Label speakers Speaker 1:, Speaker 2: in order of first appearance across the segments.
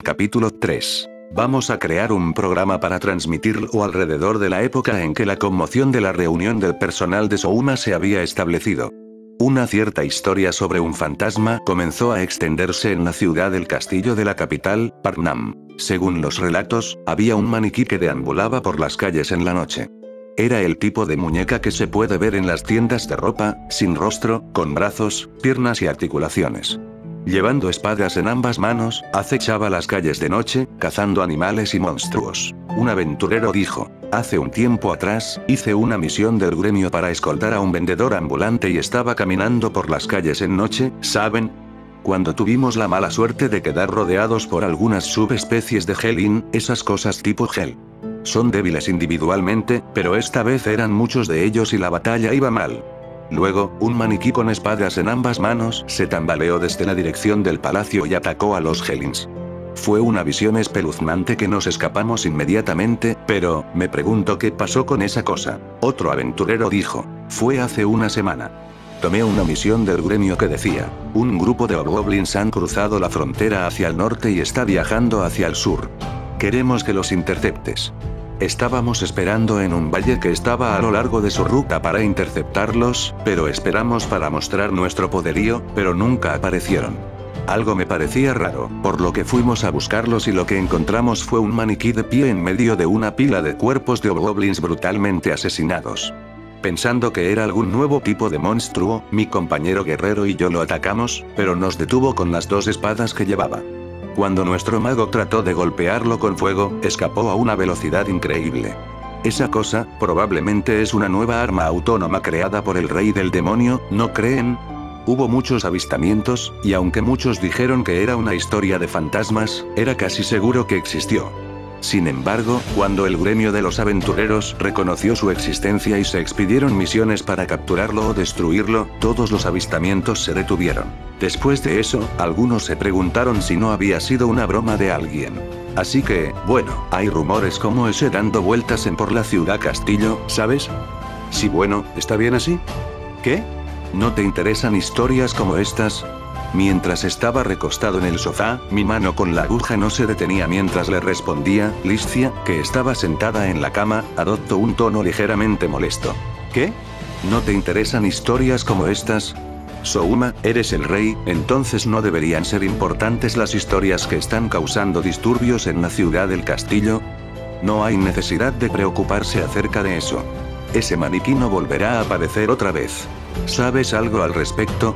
Speaker 1: Capítulo 3. Vamos a crear un programa para transmitirlo alrededor de la época en que la conmoción de la reunión del personal de Souma se había establecido. Una cierta historia sobre un fantasma comenzó a extenderse en la ciudad del castillo de la capital, Patnam. Según los relatos, había un maniquí que deambulaba por las calles en la noche. Era el tipo de muñeca que se puede ver en las tiendas de ropa, sin rostro, con brazos, piernas y articulaciones. Llevando espadas en ambas manos, acechaba las calles de noche, cazando animales y monstruos. Un aventurero dijo: hace un tiempo atrás, hice una misión del gremio para escoltar a un vendedor ambulante y estaba caminando por las calles en noche, ¿saben? Cuando tuvimos la mala suerte de quedar rodeados por algunas subespecies de Helin, esas cosas tipo Hel. Son débiles individualmente, pero esta vez eran muchos de ellos y la batalla iba mal. Luego, un maniquí con espadas en ambas manos se tambaleó desde la dirección del palacio y atacó a los Helins. Fue una visión espeluznante que nos escapamos inmediatamente, pero, me pregunto qué pasó con esa cosa. Otro aventurero dijo: fue hace una semana. Tomé una misión del gremio que decía: un grupo de hobgoblins han cruzado la frontera hacia el norte y está viajando hacia el sur. Queremos que los interceptes. Estábamos esperando en un valle que estaba a lo largo de su ruta para interceptarlos, pero esperamos para mostrar nuestro poderío, pero nunca aparecieron. Algo me parecía raro, por lo que fuimos a buscarlos y lo que encontramos fue un maniquí de pie en medio de una pila de cuerpos de hobgoblins brutalmente asesinados. Pensando que era algún nuevo tipo de monstruo, mi compañero guerrero y yo lo atacamos, pero nos detuvo con las dos espadas que llevaba. Cuando nuestro mago trató de golpearlo con fuego, escapó a una velocidad increíble. Esa cosa, probablemente es una nueva arma autónoma creada por el rey del demonio, ¿no creen? Hubo muchos avistamientos, y aunque muchos dijeron que era una historia de fantasmas, era casi seguro que existió. Sin embargo, cuando el gremio de los aventureros reconoció su existencia y se expidieron misiones para capturarlo o destruirlo, todos los avistamientos se detuvieron. Después de eso, algunos se preguntaron si no había sido una broma de alguien. Así que, bueno, hay rumores como ese dando vueltas por la ciudad castillo, ¿sabes? Sí, bueno, ¿está bien así? ¿Qué? ¿No te interesan historias como estas? Mientras estaba recostado en el sofá, mi mano con la aguja no se detenía mientras le respondía. Listia, que estaba sentada en la cama, adoptó un tono ligeramente molesto. ¿Qué? ¿No te interesan historias como estas? Souma, eres el rey, entonces no deberían ser importantes las historias que están causando disturbios en la ciudad del castillo. No hay necesidad de preocuparse acerca de eso. Ese maniquí no volverá a aparecer otra vez. ¿Sabes algo al respecto?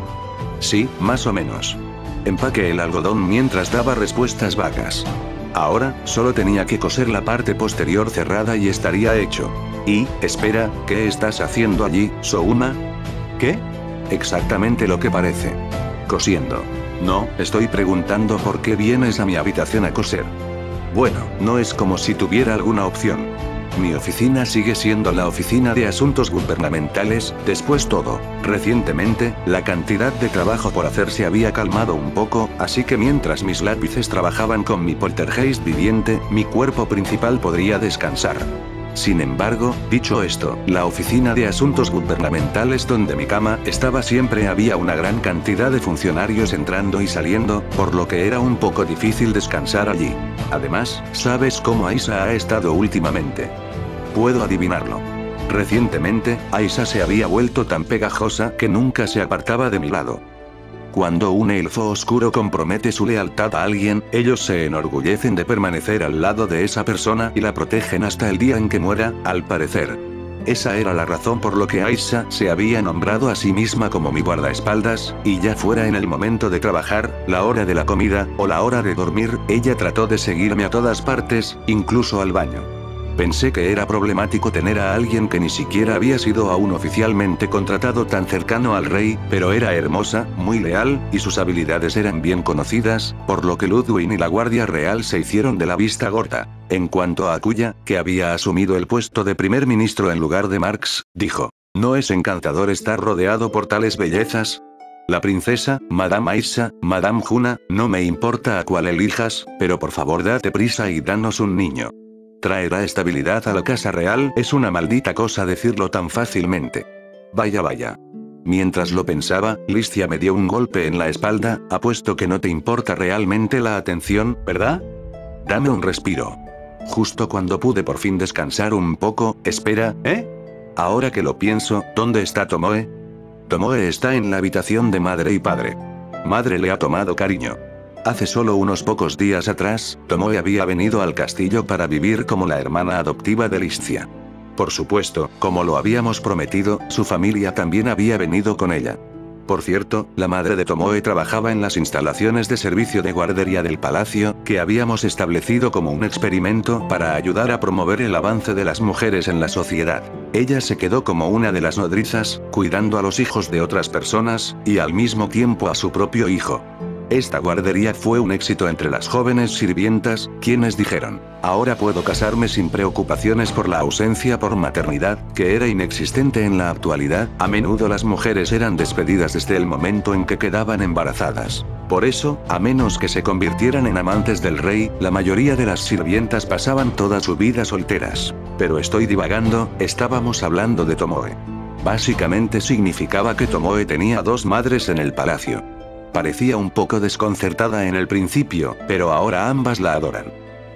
Speaker 1: Sí, más o menos. Empaqué el algodón mientras daba respuestas vagas. Ahora, solo tenía que coser la parte posterior cerrada y estaría hecho. Y, espera, ¿qué estás haciendo allí, Souma? ¿Qué? Exactamente lo que parece. Cosiendo. No, estoy preguntando por qué vienes a mi habitación a coser. Bueno, no es como si tuviera alguna opción. Mi oficina sigue siendo la oficina de asuntos gubernamentales, después todo. Recientemente, la cantidad de trabajo por hacer se había calmado un poco, así que mientras mis lápices trabajaban con mi poltergeist viviente, mi cuerpo principal podría descansar. Sin embargo, dicho esto, la oficina de asuntos gubernamentales donde mi cama estaba siempre había una gran cantidad de funcionarios entrando y saliendo, por lo que era un poco difícil descansar allí. Además, ¿sabes cómo Aisa ha estado últimamente? Puedo adivinarlo. Recientemente, Aisa se había vuelto tan pegajosa que nunca se apartaba de mi lado. Cuando un elfo oscuro compromete su lealtad a alguien, ellos se enorgullecen de permanecer al lado de esa persona y la protegen hasta el día en que muera, al parecer. Esa era la razón por lo que Aisa se había nombrado a sí misma como mi guardaespaldas, y ya fuera en el momento de trabajar, la hora de la comida, o la hora de dormir, ella trató de seguirme a todas partes, incluso al baño. Pensé que era problemático tener a alguien que ni siquiera había sido aún oficialmente contratado tan cercano al rey, pero era hermosa, muy leal, y sus habilidades eran bien conocidas, por lo que Ludwig y la Guardia Real se hicieron de la vista gorda. En cuanto a Akuya, que había asumido el puesto de primer ministro en lugar de Marx, dijo: ¿no es encantador estar rodeado por tales bellezas? La princesa, Madame Aisa, Madame Juna, no me importa a cuál elijas, pero por favor date prisa y danos un niño. Traerá estabilidad a la casa real, es una maldita cosa decirlo tan fácilmente. Vaya vaya. Mientras lo pensaba, Listia me dio un golpe en la espalda. Apuesto que no te importa realmente la atención, ¿verdad? Dame un respiro. Justo cuando pude por fin descansar un poco, espera, ¿eh? Ahora que lo pienso, ¿dónde está Tomoe? Tomoe está en la habitación de madre y padre. Madre le ha tomado cariño. Hace solo unos pocos días atrás, Tomoe había venido al castillo para vivir como la hermana adoptiva de Listia. Por supuesto, como lo habíamos prometido, su familia también había venido con ella. Por cierto, la madre de Tomoe trabajaba en las instalaciones de servicio de guardería del palacio, que habíamos establecido como un experimento para ayudar a promover el avance de las mujeres en la sociedad. Ella se quedó como una de las nodrizas, cuidando a los hijos de otras personas, y al mismo tiempo a su propio hijo. Esta guardería fue un éxito entre las jóvenes sirvientas, quienes dijeron, ahora puedo casarme sin preocupaciones por la ausencia por maternidad, que era inexistente en la actualidad. A menudo las mujeres eran despedidas desde el momento en que quedaban embarazadas. Por eso, a menos que se convirtieran en amantes del rey, la mayoría de las sirvientas pasaban toda su vida solteras. Pero estoy divagando, estábamos hablando de Tomoe. Básicamente significaba que Tomoe tenía dos madres en el palacio. Parecía un poco desconcertada en el principio, pero ahora ambas la adoran.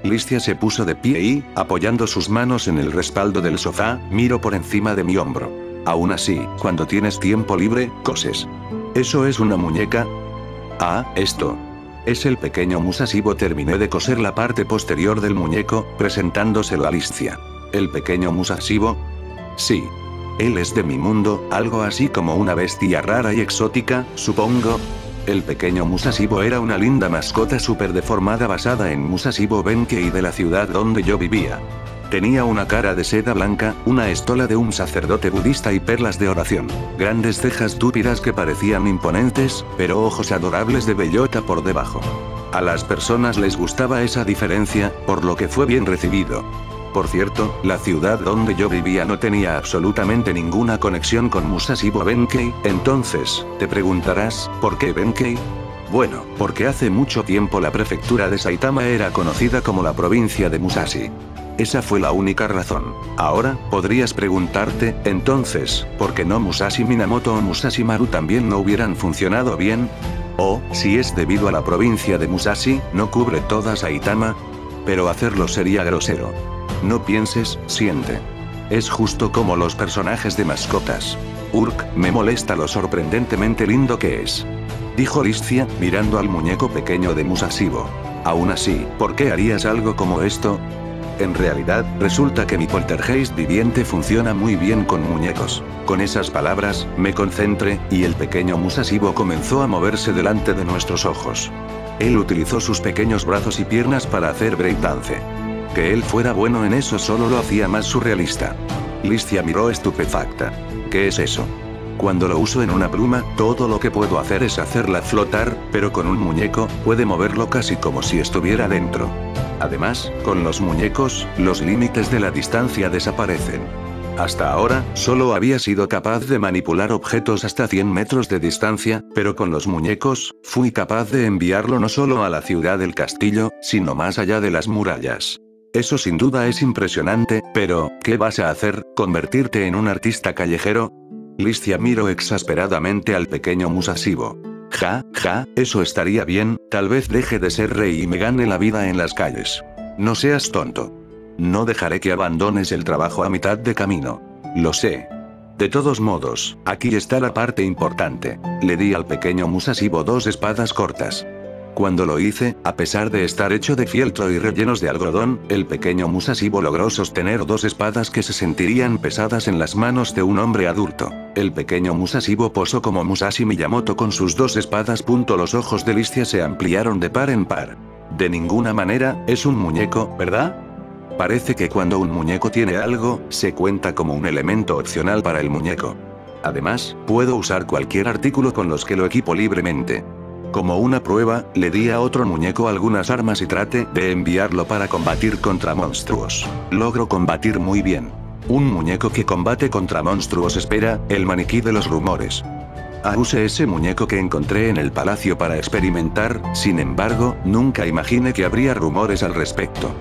Speaker 1: Listia se puso de pie y, apoyando sus manos en el respaldo del sofá, miró por encima de mi hombro. Aún así, cuando tienes tiempo libre, coses. ¿Eso es una muñeca? Ah, esto. Es el pequeño Musashi. Terminé de coser la parte posterior del muñeco, presentándoselo a Listia. ¿El pequeño Musashi? Sí. Él es de mi mundo, algo así como una bestia rara y exótica, supongo. El pequeño Musashi era una linda mascota súper deformada basada en Musashi Benkei de la ciudad donde yo vivía. Tenía una cara de seda blanca, una estola de un sacerdote budista y perlas de oración. Grandes cejas túpidas que parecían imponentes, pero ojos adorables de bellota por debajo. A las personas les gustaba esa diferencia, por lo que fue bien recibido. Por cierto, la ciudad donde yo vivía no tenía absolutamente ninguna conexión con Musashi Benkei, entonces, te preguntarás, ¿por qué Benkei? Bueno, porque hace mucho tiempo la prefectura de Saitama era conocida como la provincia de Musashi. Esa fue la única razón. Ahora, podrías preguntarte, entonces, ¿por qué no Musashi Minamoto o Musashi Maru también no hubieran funcionado bien? O, si es debido a la provincia de Musashi, ¿no cubre toda Saitama? Pero hacerlo sería grosero. No pienses, siente. Es justo como los personajes de mascotas. Urk, me molesta lo sorprendentemente lindo que es. Dijo Listia, mirando al muñeco pequeño de Musashi. Aún así, ¿por qué harías algo como esto? En realidad, resulta que mi poltergeist viviente funciona muy bien con muñecos. Con esas palabras, me concentré, y el pequeño Musashi comenzó a moverse delante de nuestros ojos. Él utilizó sus pequeños brazos y piernas para hacer breakdance. Que él fuera bueno en eso solo lo hacía más surrealista. Listia miró estupefacta. ¿Qué es eso? Cuando lo uso en una pluma, todo lo que puedo hacer es hacerla flotar, pero con un muñeco, puede moverlo casi como si estuviera dentro. Además, con los muñecos, los límites de la distancia desaparecen. Hasta ahora, solo había sido capaz de manipular objetos hasta 100 metros de distancia, pero con los muñecos, fui capaz de enviarlo no solo a la ciudad del castillo, sino más allá de las murallas. Eso sin duda es impresionante, pero, ¿qué vas a hacer? ¿Convertirte en un artista callejero? Listia miró exasperadamente al pequeño Musashi. Ja, eso estaría bien, tal vez deje de ser rey y me gane la vida en las calles. No seas tonto. No dejaré que abandones el trabajo a mitad de camino. Lo sé. De todos modos, aquí está la parte importante. Le di al pequeño Musashi 2 espadas cortas. Cuando lo hice, a pesar de estar hecho de fieltro y rellenos de algodón, el pequeño Musashi logró sostener 2 espadas que se sentirían pesadas en las manos de un hombre adulto. El pequeño Musashi posó como Musashi Miyamoto con sus 2 espadas. Los ojos de Listia se ampliaron de par en par. De ninguna manera, es un muñeco, ¿verdad? Parece que cuando un muñeco tiene algo, se cuenta como un elemento opcional para el muñeco. Además, puedo usar cualquier artículo con los que lo equipo libremente. Como una prueba, le di a otro muñeco algunas armas y traté de enviarlo para combatir contra monstruos. Logro combatir muy bien. Un muñeco que combate contra monstruos. Espera, el maniquí de los rumores. Usé ese muñeco que encontré en el palacio para experimentar, sin embargo, nunca imaginé que habría rumores al respecto.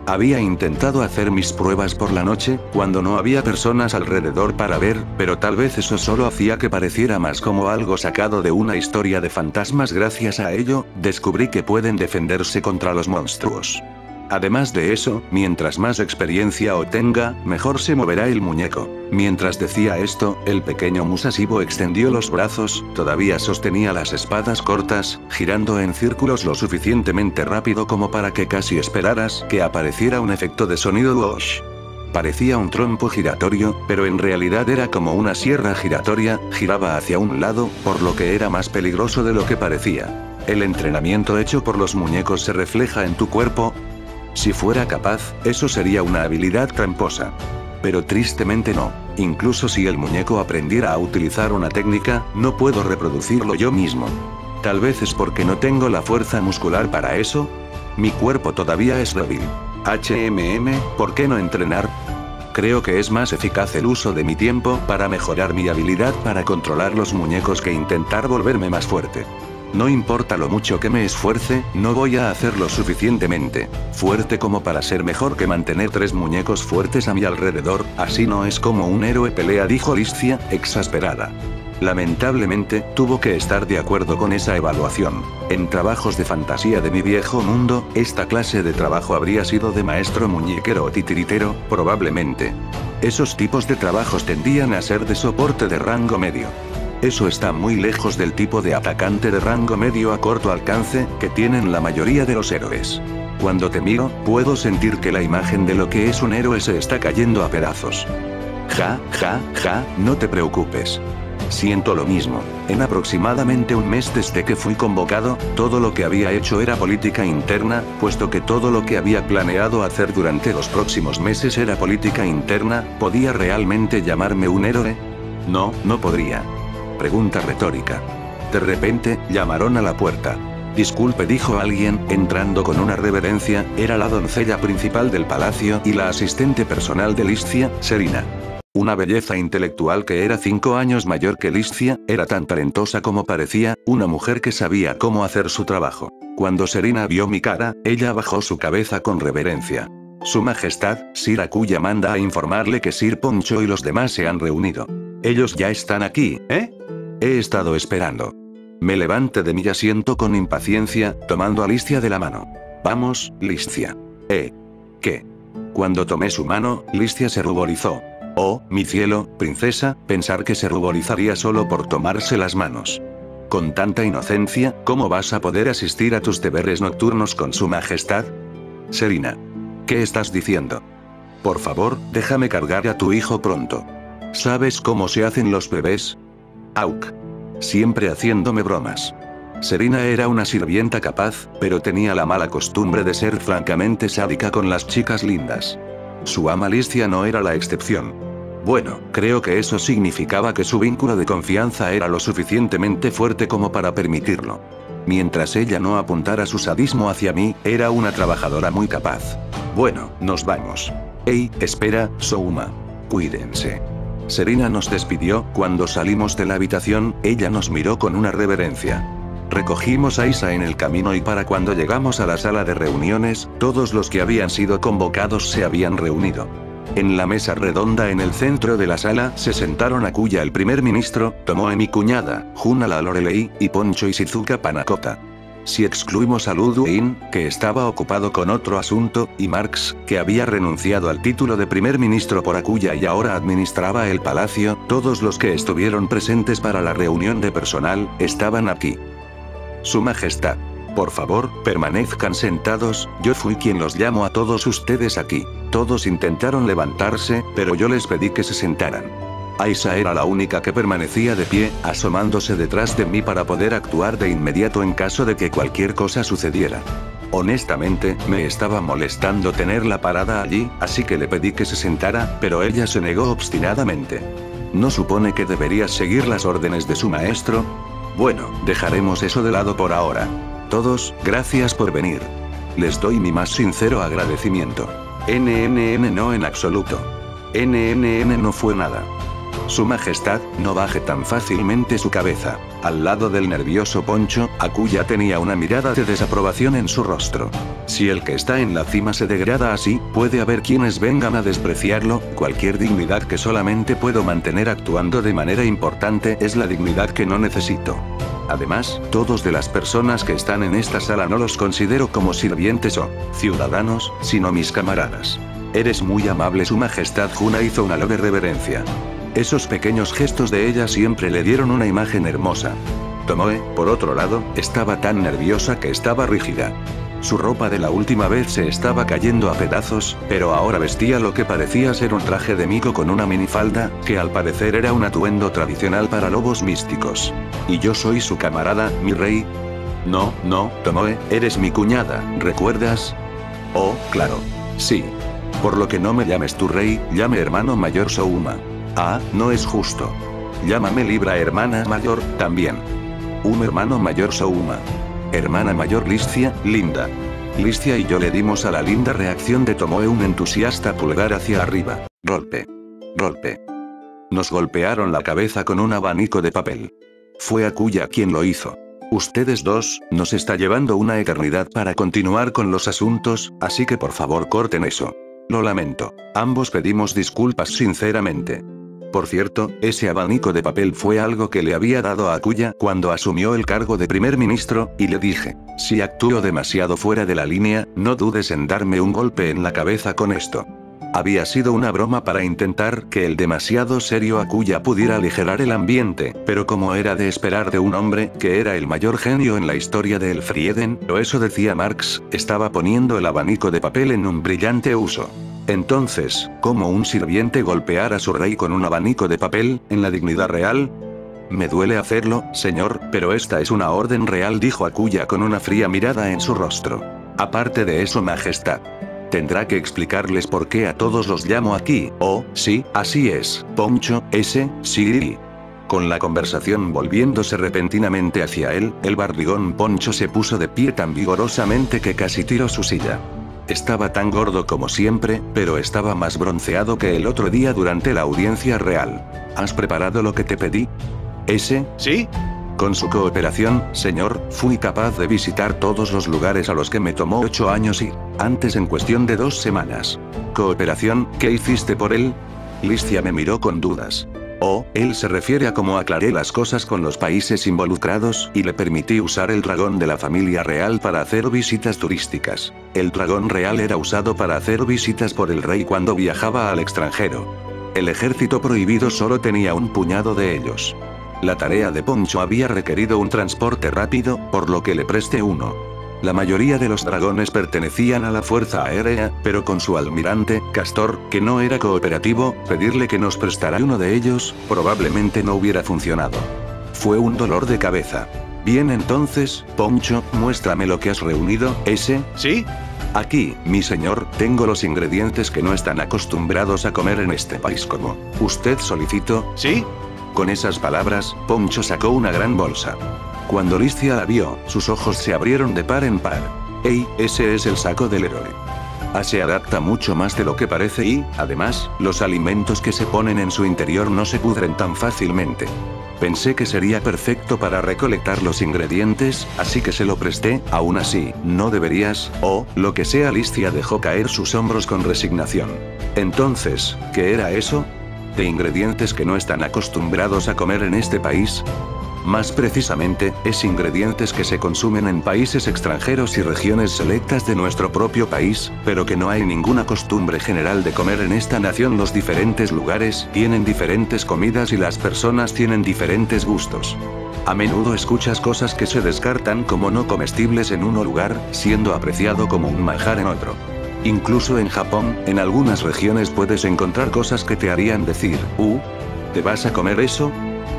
Speaker 1: Había intentado hacer mis pruebas por la noche, cuando no había personas alrededor para ver, pero tal vez eso solo hacía que pareciera más como algo sacado de una historia de fantasmas. Gracias a ello, descubrí que pueden defenderse contra los monstruos. Además de eso, mientras más experiencia obtenga, mejor se moverá el muñeco. Mientras decía esto, el pequeño Musashibo extendió los brazos, todavía sostenía las espadas cortas, girando en círculos lo suficientemente rápido como para que casi esperaras que apareciera un efecto de sonido whoosh. Parecía un trompo giratorio, pero en realidad era como una sierra giratoria, giraba hacia un lado, por lo que era más peligroso de lo que parecía. El entrenamiento hecho por los muñecos se refleja en tu cuerpo. Si fuera capaz, eso sería una habilidad tramposa. Pero tristemente no. Incluso si el muñeco aprendiera a utilizar una técnica, no puedo reproducirlo yo mismo. Tal vez es porque no tengo la fuerza muscular para eso. Mi cuerpo todavía es débil. ¿Por qué no entrenar? Creo que es más eficaz el uso de mi tiempo para mejorar mi habilidad para controlar los muñecos que intentar volverme más fuerte. No importa lo mucho que me esfuerce, no voy a hacerlo suficientemente fuerte como para ser mejor que mantener 3 muñecos fuertes a mi alrededor, así no es como un héroe pelea, dijo Lysthia, exasperada. Lamentablemente, tuvo que estar de acuerdo con esa evaluación. En trabajos de fantasía de mi viejo mundo, esta clase de trabajo habría sido de maestro muñequero o titiritero, probablemente. Esos tipos de trabajos tendían a ser de soporte de rango medio. Eso está muy lejos del tipo de atacante de rango medio a corto alcance, que tienen la mayoría de los héroes. Cuando te miro, puedo sentir que la imagen de lo que es un héroe se está cayendo a pedazos. No te preocupes. Siento lo mismo. En aproximadamente un mes desde que fui convocado, todo lo que había hecho era política interna, puesto que todo lo que había planeado hacer durante los próximos meses era política interna. ¿Podía realmente llamarme un héroe? No, no podría. Pregunta retórica. De repente, llamaron a la puerta. Disculpe, dijo alguien, entrando con una reverencia, era la doncella principal del palacio y la asistente personal de Lysthia, Serina. Una belleza intelectual que era 5 años mayor que Lysthia, era tan talentosa como parecía, una mujer que sabía cómo hacer su trabajo. Cuando Serina vio mi cara, ella bajó su cabeza con reverencia. Su Majestad, Sir Akuya manda a informarle que Sir Poncho y los demás se han reunido. Ellos ya están aquí, ¿eh? He estado esperando. Me levanté de mi asiento con impaciencia, tomando a Lysthia de la mano. Vamos, Lysthia. ¿Qué? Cuando tomé su mano, Lysthia se ruborizó. Oh, mi cielo, princesa, pensar que se ruborizaría solo por tomarse las manos. Con tanta inocencia, ¿cómo vas a poder asistir a tus deberes nocturnos con su majestad? Serina. ¿Qué estás diciendo? Por favor, déjame cargar a tu hijo pronto. ¿Sabes cómo se hacen los bebés? Auk. Siempre haciéndome bromas. Serina era una sirvienta capaz, pero tenía la mala costumbre de ser francamente sádica con las chicas lindas. Su ama Lysthia no era la excepción. Bueno, creo que eso significaba que su vínculo de confianza era lo suficientemente fuerte como para permitirlo. Mientras ella no apuntara su sadismo hacia mí, era una trabajadora muy capaz. Bueno, nos vamos. Hey, espera, Souma. Cuídense. Serina nos despidió. Cuando salimos de la habitación, ella nos miró con una reverencia. Recogimos a Isa en el camino y para cuando llegamos a la sala de reuniones, todos los que habían sido convocados se habían reunido. En la mesa redonda en el centro de la sala se sentaron Akuya el primer ministro, Tomoe mi cuñada, Juna la Lorelei, y Poncho y Shizuka Panakota. Si excluimos a Ludwig, que estaba ocupado con otro asunto, y Marx, que había renunciado al título de primer ministro por Akuya y ahora administraba el palacio, todos los que estuvieron presentes para la reunión de personal, estaban aquí. Su Majestad. Por favor, permanezcan sentados, yo fui quien los llamó a todos ustedes aquí. Todos intentaron levantarse, pero yo les pedí que se sentaran. Aisa era la única que permanecía de pie, asomándose detrás de mí para poder actuar de inmediato en caso de que cualquier cosa sucediera. Honestamente, me estaba molestando tenerla parada allí, así que le pedí que se sentara, pero ella se negó obstinadamente. ¿No supone que deberías seguir las órdenes de su maestro? Bueno, dejaremos eso de lado por ahora. Todos, gracias por venir. Les doy mi más sincero agradecimiento. No en absoluto. No fue nada. Su Majestad, no baje tan fácilmente su cabeza. Al lado del nervioso Poncho, Akuya tenía una mirada de desaprobación en su rostro. Si el que está en la cima se degrada así, puede haber quienes vengan a despreciarlo. Cualquier dignidad que solamente puedo mantener actuando de manera importante es la dignidad que no necesito. Además, todos de las personas que están en esta sala no los considero como sirvientes o ciudadanos, sino mis camaradas. Eres muy amable, Su Majestad Juna hizo una leve reverencia. Esos pequeños gestos de ella siempre le dieron una imagen hermosa. Tomoe, por otro lado, estaba tan nerviosa que estaba rígida. Su ropa de la última vez se estaba cayendo a pedazos, pero ahora vestía lo que parecía ser un traje de mico con una minifalda, que al parecer era un atuendo tradicional para lobos místicos. ¿Y yo soy su camarada, mi rey? No, Tomoe, eres mi cuñada, ¿recuerdas? Oh, claro. Sí. Por lo que no me llames tu rey, llame hermano mayor Souma. Ah, no es justo. Llámame Libra hermana mayor, también. Un hermano mayor Souma. Hermana mayor Listia, linda. Listia y yo le dimos a la linda reacción de Tomoe un entusiasta pulgar hacia arriba. Golpe. Golpe. Nos golpearon la cabeza con un abanico de papel. Fue Akuya quien lo hizo. Ustedes dos, nos está llevando una eternidad para continuar con los asuntos, así que por favor corten eso. Lo lamento. Ambos pedimos disculpas sinceramente. Por cierto, ese abanico de papel fue algo que le había dado a Akuya cuando asumió el cargo de primer ministro, y le dije, si actúo demasiado fuera de la línea, no dudes en darme un golpe en la cabeza con esto. Había sido una broma para intentar que el demasiado serio Akuya pudiera aligerar el ambiente, pero como era de esperar de un hombre que era el mayor genio en la historia de Elfrieden, o eso decía Marx, estaba poniendo el abanico de papel en un brillante uso. Entonces, ¿cómo un sirviente golpear a su rey con un abanico de papel, en la dignidad real? Me duele hacerlo, señor, pero esta es una orden real, dijo Akuya con una fría mirada en su rostro. Aparte de eso, Majestad. Tendrá que explicarles por qué a todos los llamo aquí. Oh, sí, así es, Poncho, sí. Con la conversación volviéndose repentinamente hacia él, el barrigón Poncho se puso de pie tan vigorosamente que casi tiró su silla. Estaba tan gordo como siempre, pero estaba más bronceado que el otro día durante la audiencia real. ¿Has preparado lo que te pedí? Sí. Con su cooperación, señor, fui capaz de visitar todos los lugares a los que me tomó 8 años ir, antes en cuestión de 2 semanas. ¿Cooperación? ¿Qué hiciste por él? Listia me miró con dudas. Oh, él se refiere a cómo aclaré las cosas con los países involucrados y le permití usar el dragón de la familia real para hacer visitas turísticas. El dragón real era usado para hacer visitas por el rey cuando viajaba al extranjero. El ejército prohibido solo tenía un puñado de ellos. La tarea de Poncho había requerido un transporte rápido, por lo que le presté uno. La mayoría de los dragones pertenecían a la Fuerza Aérea, pero con su almirante, Castor, que no era cooperativo, pedirle que nos prestara uno de ellos, probablemente no hubiera funcionado. Fue un dolor de cabeza. Bien, entonces, Poncho, muéstrame lo que has reunido. Sí. Aquí, mi señor, tengo los ingredientes que no están acostumbrados a comer en este país como usted solicitó. Sí. Con esas palabras, Poncho sacó una gran bolsa. Cuando Listia la vio, sus ojos se abrieron de par en par. ¡Ey, ese es el saco del héroe! Se adapta mucho más de lo que parece y, además, los alimentos que se ponen en su interior no se pudren tan fácilmente. Pensé que sería perfecto para recolectar los ingredientes, así que se lo presté. Aún así, no deberías, o lo que sea. Listia dejó caer sus hombros con resignación. Entonces, ¿qué era eso? ¿De ingredientes que no están acostumbrados a comer en este país? Más precisamente, es ingredientes que se consumen en países extranjeros y regiones selectas de nuestro propio país, pero que no hay ninguna costumbre general de comer en esta nación. Los diferentes lugares tienen diferentes comidas y las personas tienen diferentes gustos. A menudo escuchas cosas que se descartan como no comestibles en un lugar, siendo apreciado como un manjar en otro. Incluso en Japón, en algunas regiones puedes encontrar cosas que te harían decir, ¿te vas a comer eso?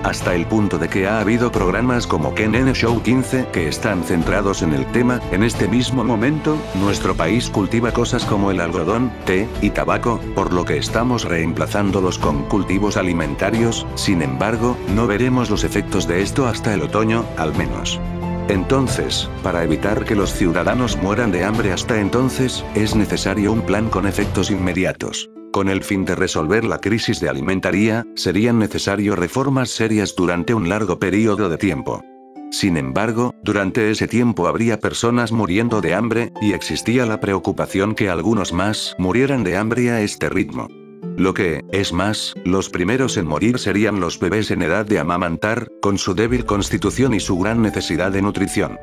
Speaker 1: Hasta el punto de que ha habido programas como Ken Show 15 que están centrados en el tema. En este mismo momento, nuestro país cultiva cosas como el algodón, té y tabaco, por lo que estamos reemplazándolos con cultivos alimentarios. Sin embargo, no veremos los efectos de esto hasta el otoño, al menos. Entonces, para evitar que los ciudadanos mueran de hambre hasta entonces, es necesario un plan con efectos inmediatos. Con el fin de resolver la crisis de alimentaria, serían necesarias reformas serias durante un largo periodo de tiempo. Sin embargo, durante ese tiempo habría personas muriendo de hambre, y existía la preocupación que algunos más murieran de hambre a este ritmo. Lo que, es más, los primeros en morir serían los bebés en edad de amamantar, con su débil constitución y su gran necesidad de nutrición.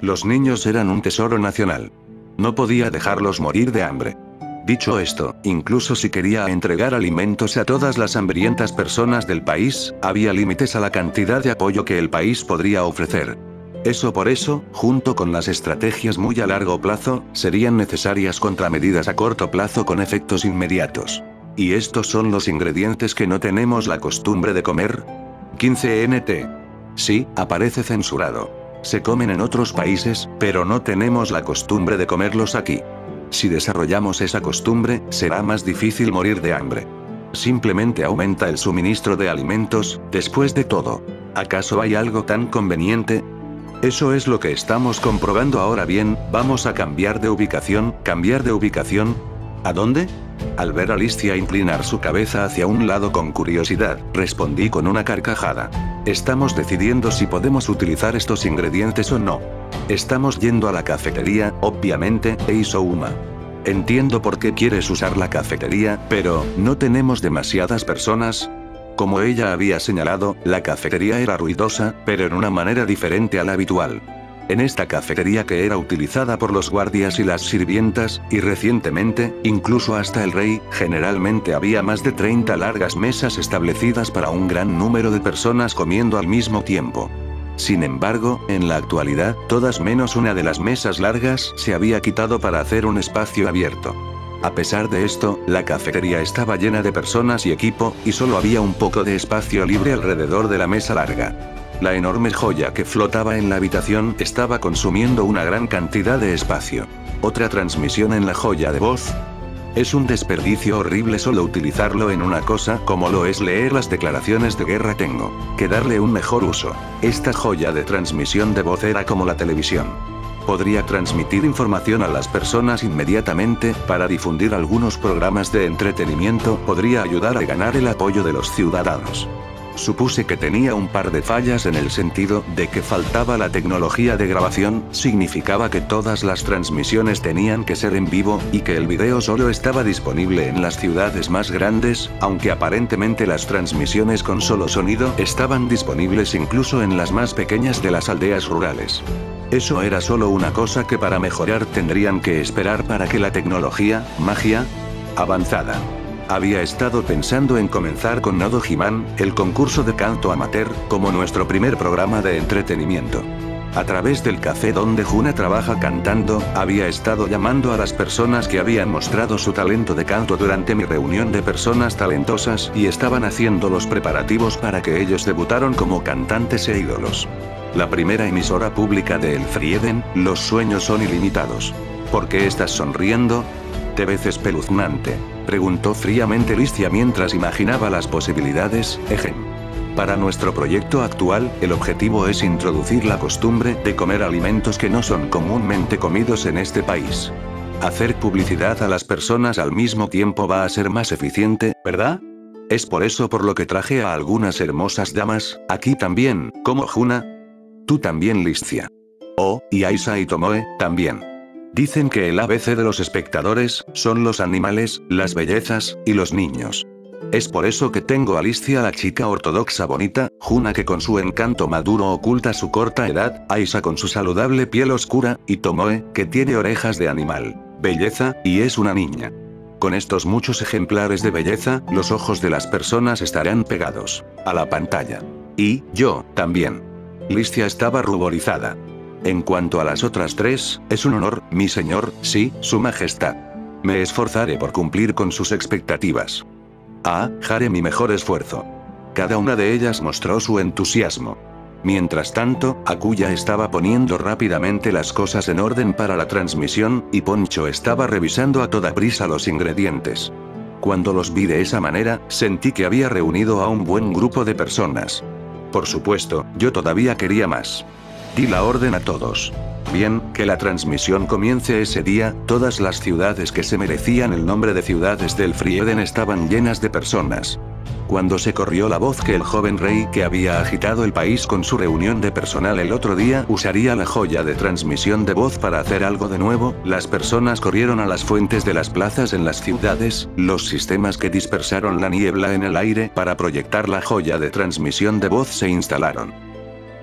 Speaker 1: Los niños eran un tesoro nacional. No podía dejarlos morir de hambre. Dicho esto, incluso si quería entregar alimentos a todas las hambrientas personas del país, había límites a la cantidad de apoyo que el país podría ofrecer. Por eso, junto con las estrategias muy a largo plazo, serían necesarias contramedidas a corto plazo con efectos inmediatos. ¿Y estos son los ingredientes que no tenemos la costumbre de comer? 15 NT. Sí, aparece censurado. Se comen en otros países, pero no tenemos la costumbre de comerlos aquí. Si desarrollamos esa costumbre, será más difícil morir de hambre. Simplemente aumenta el suministro de alimentos, después de todo. ¿Acaso hay algo tan conveniente? Eso es lo que estamos comprobando ahora bien, vamos a cambiar de ubicación. ¿A dónde? Al ver a Alicia inclinar su cabeza hacia un lado con curiosidad, respondí con una carcajada. Estamos decidiendo si podemos utilizar estos ingredientes o no. Estamos yendo a la cafetería, obviamente, Souma. Entiendo por qué quieres usar la cafetería, pero, ¿no tenemos demasiadas personas? Como ella había señalado, la cafetería era ruidosa, pero en una manera diferente a la habitual. En esta cafetería que era utilizada por los guardias y las sirvientas, y recientemente, incluso hasta el rey, generalmente había más de 30 largas mesas establecidas para un gran número de personas comiendo al mismo tiempo. Sin embargo, en la actualidad, todas menos una de las mesas largas se había quitado para hacer un espacio abierto. A pesar de esto, la cafetería estaba llena de personas y equipo, y solo había un poco de espacio libre alrededor de la mesa larga. La enorme joya que flotaba en la habitación estaba consumiendo una gran cantidad de espacio. ¿Otra transmisión en la joya de voz? Es un desperdicio horrible solo utilizarlo en una cosa como lo es leer las declaraciones de guerra. Tengo que darle un mejor uso. Esta joya de transmisión de voz era como la televisión. Podría transmitir información a las personas inmediatamente, para difundir algunos programas de entretenimiento, podría ayudar a ganar el apoyo de los ciudadanos. Supuse que tenía un par de fallas en el sentido de que faltaba la tecnología de grabación, significaba que todas las transmisiones tenían que ser en vivo, y que el video solo estaba disponible en las ciudades más grandes, aunque aparentemente las transmisiones con solo sonido estaban disponibles incluso en las más pequeñas de las aldeas rurales. Eso era solo una cosa que para mejorar tendrían que esperar para que la tecnología, magia, avanzada. Había estado pensando en comenzar con Nodo He-Man, el concurso de canto amateur, como nuestro primer programa de entretenimiento. A través del café donde Juna trabaja cantando, había estado llamando a las personas que habían mostrado su talento de canto durante mi reunión de personas talentosas y estaban haciendo los preparativos para que ellos debutaron como cantantes e ídolos. La primera emisora pública de El Frieden, los sueños son ilimitados. ¿Por qué estás sonriendo? ¿Te ves espeluznante?, preguntó fríamente Alicia mientras imaginaba las posibilidades. Para nuestro proyecto actual, el objetivo es introducir la costumbre de comer alimentos que no son comúnmente comidos en este país. Hacer publicidad a las personas al mismo tiempo va a ser más eficiente, ¿verdad? Es por eso por lo que traje a algunas hermosas damas, aquí también, como Juna. Tú también, Alicia. Oh, y Aisa y Tomoe, también. Dicen que el ABC de los espectadores son los animales, las bellezas, y los niños. Es por eso que tengo a Alicia, la chica ortodoxa bonita, Juna que con su encanto maduro oculta su corta edad, Aisa con su saludable piel oscura, y Tomoe, que tiene orejas de animal, belleza, y es una niña. Con estos muchos ejemplares de belleza, los ojos de las personas estarán pegados a la pantalla. Y yo, también. Alicia estaba ruborizada. En cuanto a las otras tres, es un honor, mi señor, sí, su majestad. Me esforzaré por cumplir con sus expectativas. Haré mi mejor esfuerzo. Cada una de ellas mostró su entusiasmo. Mientras tanto, Akuya estaba poniendo rápidamente las cosas en orden para la transmisión, y Poncho estaba revisando a toda prisa los ingredientes. Cuando los vi de esa manera, sentí que había reunido a un buen grupo de personas. Por supuesto, yo todavía quería más. Di la orden a todos. Bien, que la transmisión comience ese día. Todas las ciudades que se merecían el nombre de ciudades del Frieden estaban llenas de personas. cuando se corrió la voz que el joven rey que había agitado el país con su reunión de personal el otro día usaría la joya de transmisión de voz para hacer algo de nuevo, las personas corrieron a las fuentes de las plazas en las ciudades, los sistemas que dispersaron la niebla en el aire para proyectar la joya de transmisión de voz se instalaron.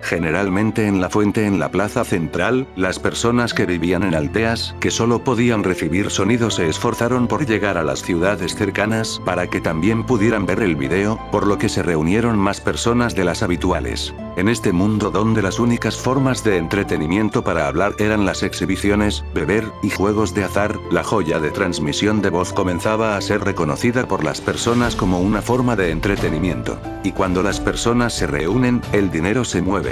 Speaker 1: Generalmente en la fuente en la plaza central, las personas que vivían en aldeas, que solo podían recibir sonido se esforzaron por llegar a las ciudades cercanas para que también pudieran ver el video, por lo que se reunieron más personas de las habituales. En este mundo donde las únicas formas de entretenimiento para hablar eran las exhibiciones, beber, y juegos de azar, la joya de transmisión de voz comenzaba a ser reconocida por las personas como una forma de entretenimiento. Y cuando las personas se reúnen, el dinero se mueve.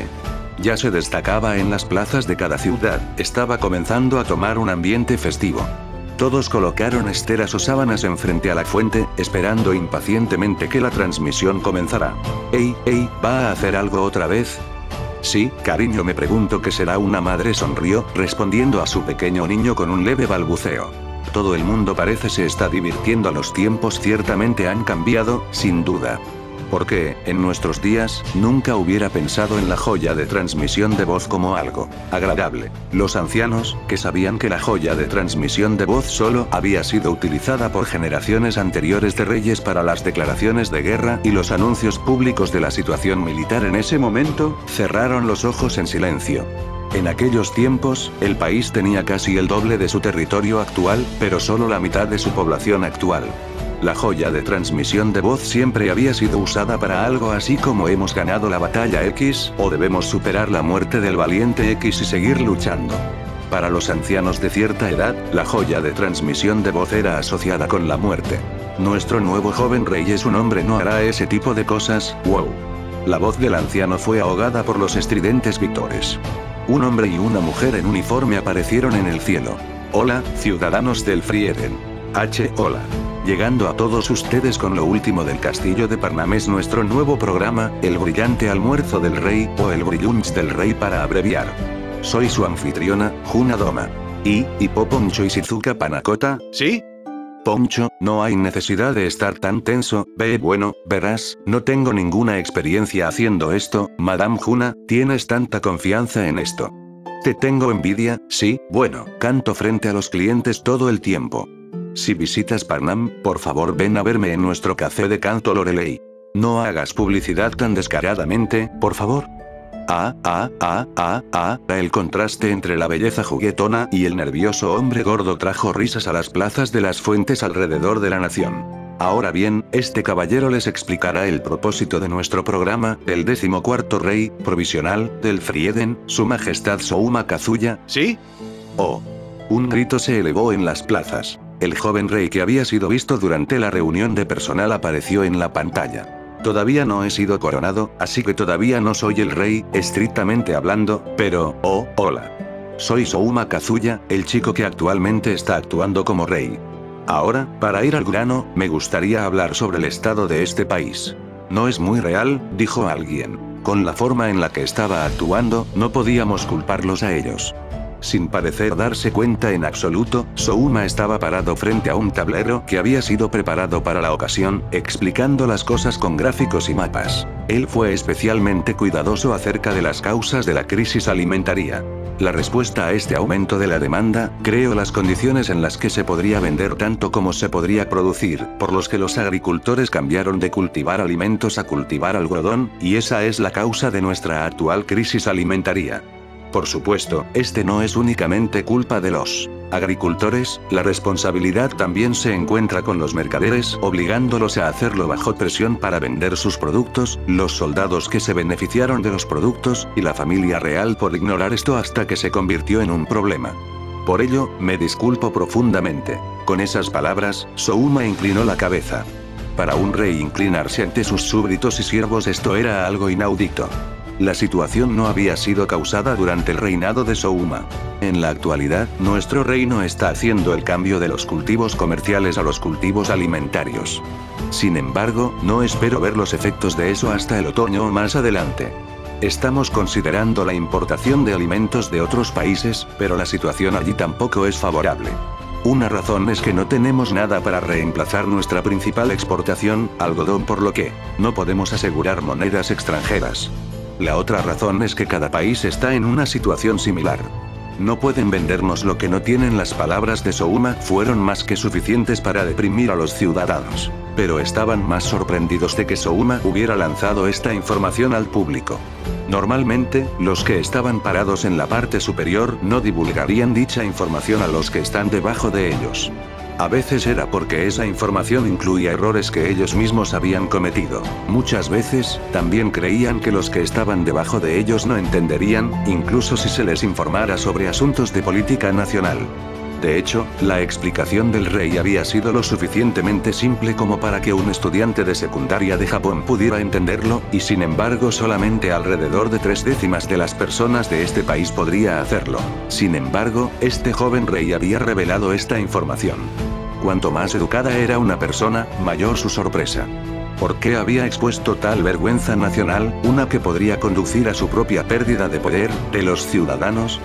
Speaker 1: Ya se destacaba en las plazas de cada ciudad, estaba comenzando a tomar un ambiente festivo. Todos colocaron esteras o sábanas enfrente a la fuente, esperando impacientemente que la transmisión comenzara. «Ey, ¿va a hacer algo otra vez?» «Sí, cariño, me pregunto qué será». Una madre sonrió, respondiendo a su pequeño niño con un leve balbuceo. Todo el mundo parece se está divirtiendo. Los tiempos ciertamente han cambiado, sin duda. Porque, en nuestros días, nunca hubiera pensado en la joya de transmisión de voz como algo agradable. Los ancianos, que sabían que la joya de transmisión de voz solo había sido utilizada por generaciones anteriores de reyes para las declaraciones de guerra y los anuncios públicos de la situación militar en ese momento, cerraron los ojos en silencio. En aquellos tiempos, el país tenía casi el doble de su territorio actual, pero solo la mitad de su población actual. La joya de transmisión de voz siempre había sido usada para algo así como hemos ganado la batalla X, o debemos superar la muerte del valiente X y seguir luchando. Para los ancianos de cierta edad, la joya de transmisión de voz era asociada con la muerte. Nuestro nuevo joven rey es un hombre, no hará ese tipo de cosas, wow. La voz del anciano fue ahogada por los estridentes victores. Un hombre y una mujer en uniforme aparecieron en el cielo. Hola, ciudadanos del Frieden. Hola. Llegando a todos ustedes con lo último del castillo de Parnam es nuestro nuevo programa, el brillante almuerzo del rey, o el brillunch del rey para abreviar. Soy su anfitriona, Juna Doma. ¿Y Poncho y Shizuka Panakota? ¿Sí? Poncho, no hay necesidad de estar tan tenso, bueno, verás, no tengo ninguna experiencia haciendo esto, Madame Juna, tienes tanta confianza en esto. Te tengo envidia, sí, bueno, canto frente a los clientes todo el tiempo. Si visitas Parnam, por favor ven a verme en nuestro café de canto Lorelei. No hagas publicidad tan descaradamente, por favor. El contraste entre la belleza juguetona y el nervioso hombre gordo trajo risas a las plazas de las fuentes alrededor de la nación. Ahora bien, este caballero les explicará el propósito de nuestro programa, el 14º rey, provisional, del Frieden, su majestad Souma Kazuya. ¿Sí? Oh. Un grito se elevó en las plazas. El joven rey que había sido visto durante la reunión de personal apareció en la pantalla. Todavía no he sido coronado, así que todavía no soy el rey, estrictamente hablando, pero, hola. Soy Souma Kazuya, el chico que actualmente está actuando como rey. Ahora, para ir al grano, me gustaría hablar sobre el estado de este país. No es muy real, dijo alguien. Con la forma en la que estaba actuando, no podíamos culparlos a ellos. Sin parecer darse cuenta en absoluto, Souma estaba parado frente a un tablero que había sido preparado para la ocasión, explicando las cosas con gráficos y mapas. Él fue especialmente cuidadoso acerca de las causas de la crisis alimentaria. La respuesta a este aumento de la demanda, creo las condiciones en las que se podría vender tanto como se podría producir, por los que los agricultores cambiaron de cultivar alimentos a cultivar algodón, y esa es la causa de nuestra actual crisis alimentaria. Por supuesto, este no es únicamente culpa de los agricultores, la responsabilidad también se encuentra con los mercaderes, obligándolos a hacerlo bajo presión para vender sus productos, los soldados que se beneficiaron de los productos, y la familia real por ignorar esto hasta que se convirtió en un problema. Por ello, me disculpo profundamente. Con esas palabras, Souma inclinó la cabeza. Para un rey inclinarse ante sus súbditos y siervos esto era algo inaudito. La situación no había sido causada durante el reinado de Souma. En la actualidad, nuestro reino está haciendo el cambio de los cultivos comerciales a los cultivos alimentarios. Sin embargo, no espero ver los efectos de eso hasta el otoño o más adelante. Estamos considerando la importación de alimentos de otros países, pero la situación allí tampoco es favorable. Una razón es que no tenemos nada para reemplazar nuestra principal exportación, algodón, por lo que no podemos asegurar monedas extranjeras. La otra razón es que cada país está en una situación similar. No pueden vendernos lo que no tienen. Las palabras de Souma fueron más que suficientes para deprimir a los ciudadanos. Pero estaban más sorprendidos de que Souma hubiera lanzado esta información al público. Normalmente, los que estaban parados en la parte superior no divulgarían dicha información a los que están debajo de ellos. A veces era porque esa información incluía errores que ellos mismos habían cometido. Muchas veces, también creían que los que estaban debajo de ellos no entenderían, incluso si se les informara sobre asuntos de política nacional. De hecho, la explicación del rey había sido lo suficientemente simple como para que un estudiante de secundaria de Japón pudiera entenderlo, y sin embargo solamente alrededor de 3/10 de las personas de este país podría hacerlo. Sin embargo, este joven rey había revelado esta información. Cuanto más educada era una persona, mayor su sorpresa. ¿Por qué había expuesto tal vergüenza nacional, una que podría conducir a su propia pérdida de poder, de los ciudadanos?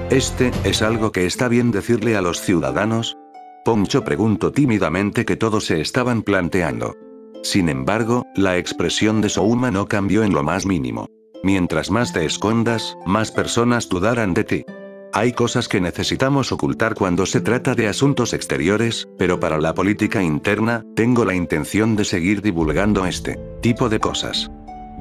Speaker 1: ¿Este es algo que está bien decirle a los ciudadanos? Poncho preguntó tímidamente, que todos se estaban planteando. Sin embargo, la expresión de Souma no cambió en lo más mínimo. Mientras más te escondas, más personas dudarán de ti. Hay cosas que necesitamos ocultar cuando se trata de asuntos exteriores, pero para la política interna, tengo la intención de seguir divulgando este tipo de cosas.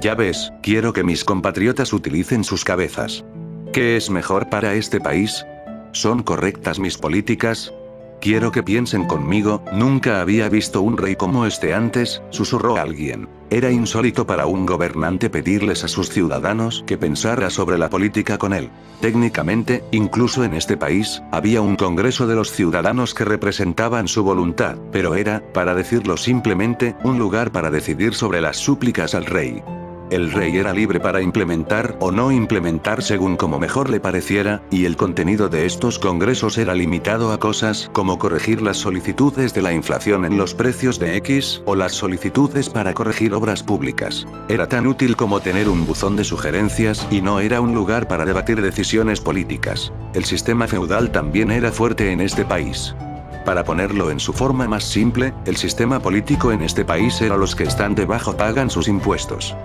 Speaker 1: Ya ves, quiero que mis compatriotas utilicen sus cabezas. ¿Qué es mejor para este país? ¿Son correctas mis políticas? Quiero que piensen conmigo, nunca había visto un rey como este antes, susurró alguien. Era insólito para un gobernante pedirles a sus ciudadanos que pensara sobre la política con él. Técnicamente, incluso en este país, había un congreso de los ciudadanos que representaban su voluntad, pero era, para decirlo simplemente, un lugar para decidir sobre las súplicas al rey. El rey era libre para implementar o no implementar según como mejor le pareciera, y el contenido de estos congresos era limitado a cosas como corregir las solicitudes de la inflación en los precios de X, o las solicitudes para corregir obras públicas. Era tan útil como tener un buzón de sugerencias, y no era un lugar para debatir decisiones políticas. El sistema feudal también era fuerte en este país. Para ponerlo en su forma más simple, el sistema político en este país era: los que están debajo pagan sus impuestos.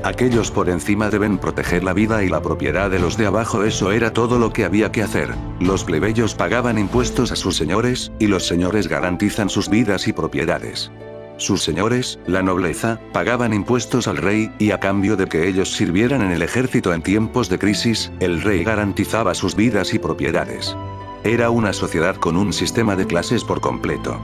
Speaker 1: Aquellos por encima deben proteger la vida y la propiedad de los de abajo. Eso era todo lo que había que hacer. Los plebeyos pagaban impuestos a sus señores, y los señores garantizan sus vidas y propiedades. Sus señores, la nobleza, pagaban impuestos al rey, y a cambio de que ellos sirvieran en el ejército en tiempos de crisis, el rey garantizaba sus vidas y propiedades. Era una sociedad con un sistema de clases por completo.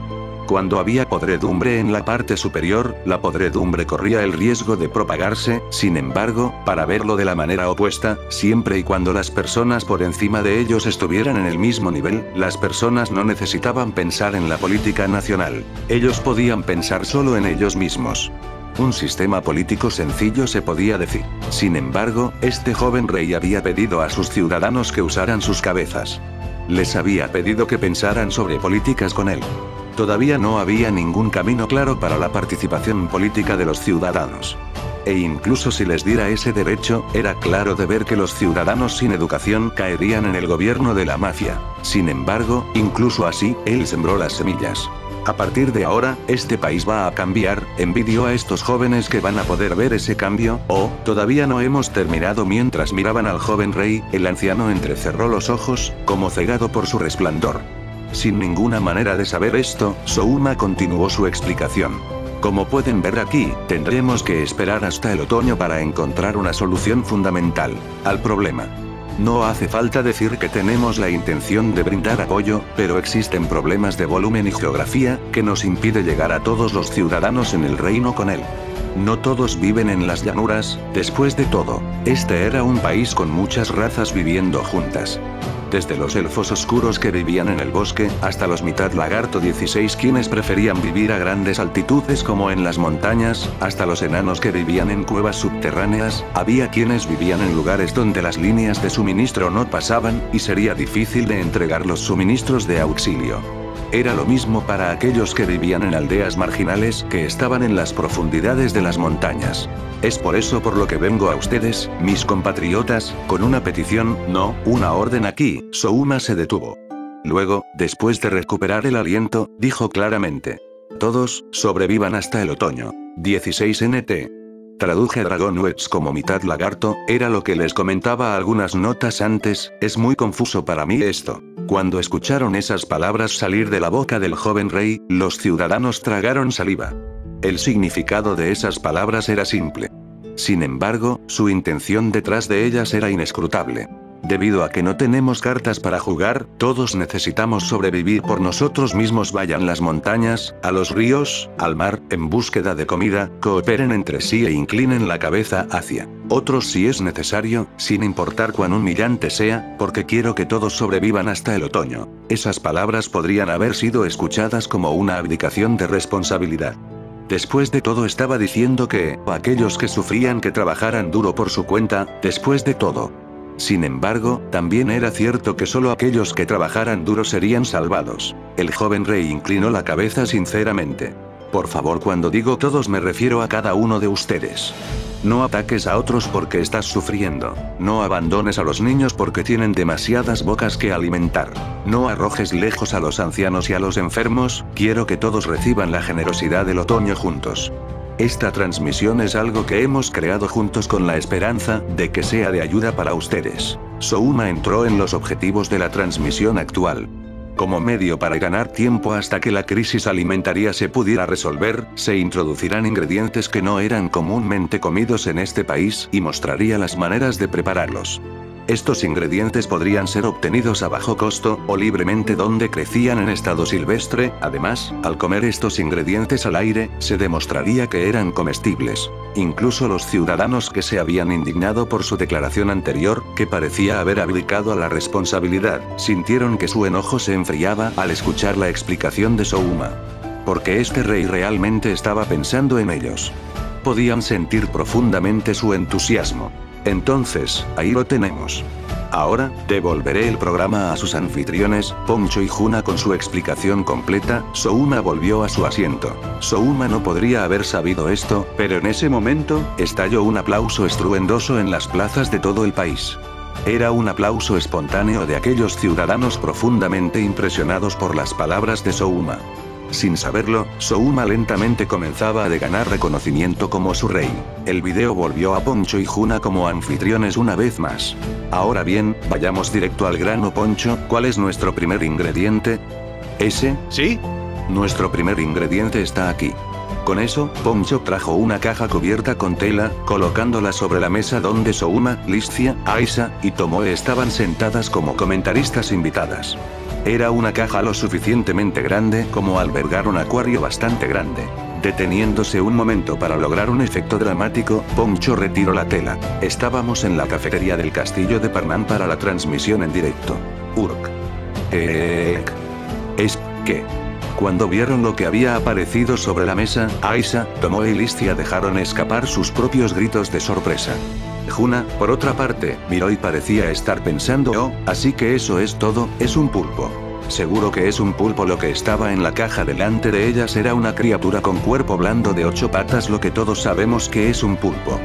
Speaker 1: Cuando había podredumbre en la parte superior, la podredumbre corría el riesgo de propagarse. Sin embargo, para verlo de la manera opuesta, siempre y cuando las personas por encima de ellos estuvieran en el mismo nivel, las personas no necesitaban pensar en la política nacional. Ellos podían pensar solo en ellos mismos. Un sistema político sencillo, se podía decir. Sin embargo, este joven rey había pedido a sus ciudadanos que usaran sus cabezas. Les había pedido que pensaran sobre políticas con él. Todavía no había ningún camino claro para la participación política de los ciudadanos. E incluso si les diera ese derecho, era claro de ver que los ciudadanos sin educación caerían en el gobierno de la mafia. Sin embargo, incluso así, él sembró las semillas. A partir de ahora, este país va a cambiar. Envidio a estos jóvenes que van a poder ver ese cambio. Oh, todavía no hemos terminado. Mientras miraban al joven rey, el anciano entrecerró los ojos, como cegado por su resplandor. Sin ninguna manera de saber esto, Souma continuó su explicación. Como pueden ver aquí, tendremos que esperar hasta el otoño para encontrar una solución fundamental al problema. No hace falta decir que tenemos la intención de brindar apoyo, pero existen problemas de volumen y geografía, que nos impide llegar a todos los ciudadanos en el reino con él. No todos viven en las llanuras. Después de todo, este era un país con muchas razas viviendo juntas. Desde los elfos oscuros que vivían en el bosque, hasta los mitad lagarto 16 quienes preferían vivir a grandes altitudes como en las montañas, hasta los enanos que vivían en cuevas subterráneas. Había quienes vivían en lugares donde las líneas de suministro no pasaban, y sería difícil de entregar los suministros de auxilio. Era lo mismo para aquellos que vivían en aldeas marginales que estaban en las profundidades de las montañas. Es por eso por lo que vengo a ustedes, mis compatriotas, con una petición, no, una orden aquí. Souma se detuvo. Luego, después de recuperar el aliento, dijo claramente. Todos, sobrevivan hasta el otoño. 16 NT. Traduje Dragonwebs como mitad lagarto, era lo que les comentaba algunas notas antes, es muy confuso para mí esto. Cuando escucharon esas palabras salir de la boca del joven rey, los ciudadanos tragaron saliva. El significado de esas palabras era simple. Sin embargo, su intención detrás de ellas era inescrutable. Debido a que no tenemos cartas para jugar, todos necesitamos sobrevivir por nosotros mismos. Vayan las montañas, a los ríos, al mar, en búsqueda de comida, cooperen entre sí e inclinen la cabeza hacia otros si es necesario, sin importar cuán humillante sea, porque quiero que todos sobrevivan hasta el otoño. Esas palabras podrían haber sido escuchadas como una abdicación de responsabilidad. Después de todo estaba diciendo que, aquellos que sufrían que trabajaran duro por su cuenta, después de todo. Sin embargo, también era cierto que solo aquellos que trabajaran duro serían salvados. El joven rey inclinó la cabeza sinceramente. Por favor, cuando digo todos me refiero a cada uno de ustedes. No ataques a otros porque estás sufriendo. No abandones a los niños porque tienen demasiadas bocas que alimentar. No arrojes lejos a los ancianos y a los enfermos, quiero que todos reciban la generosidad del otoño juntos. Esta transmisión es algo que hemos creado juntos con la esperanza de que sea de ayuda para ustedes. Souma entró en los objetivos de la transmisión actual. Como medio para ganar tiempo hasta que la crisis alimentaria se pudiera resolver, se introducirán ingredientes que no eran comúnmente comidos en este país y mostraría las maneras de prepararlos. Estos ingredientes podrían ser obtenidos a bajo costo, o libremente donde crecían en estado silvestre. Además, al comer estos ingredientes al aire, se demostraría que eran comestibles. Incluso los ciudadanos que se habían indignado por su declaración anterior, que parecía haber abdicado a la responsabilidad, sintieron que su enojo se enfriaba al escuchar la explicación de Souma. Porque este rey realmente estaba pensando en ellos. Podían sentir profundamente su entusiasmo. Entonces, ahí lo tenemos. Ahora, devolveré el programa a sus anfitriones, Poncho y Juna con su explicación completa. Souma volvió a su asiento. Souma no podría haber sabido esto, pero en ese momento, estalló un aplauso estruendoso en las plazas de todo el país. Era un aplauso espontáneo de aquellos ciudadanos profundamente impresionados por las palabras de Souma. Sin saberlo, Souma lentamente comenzaba a ganar reconocimiento como su rey. El video volvió a Poncho y Juna como anfitriones una vez más. Ahora bien, vayamos directo al grano. Poncho, ¿cuál es nuestro primer ingrediente? ¿Ese?
Speaker 2: ¿Sí?
Speaker 1: Nuestro primer ingrediente está aquí. Con eso, Poncho trajo una caja cubierta con tela, colocándola sobre la mesa donde Souma, Listia, Aisa y Tomoe estaban sentadas como comentaristas invitadas. Era una caja lo suficientemente grande como albergar un acuario bastante grande. Deteniéndose un momento para lograr un efecto dramático, Poncho retiró la tela. Estábamos en la cafetería del castillo de Parnán para la transmisión en directo. Urk. Es que... Cuando vieron lo que había aparecido sobre la mesa, Aisa, Tomoe y Listia dejaron escapar sus propios gritos de sorpresa. Juna, por otra parte, miró y parecía estar pensando, oh, así que eso es todo, es un pulpo. Seguro que es un pulpo. Lo que estaba en la caja delante de ellas era una criatura con cuerpo blando de 8 patas, lo que todos sabemos que es un pulpo.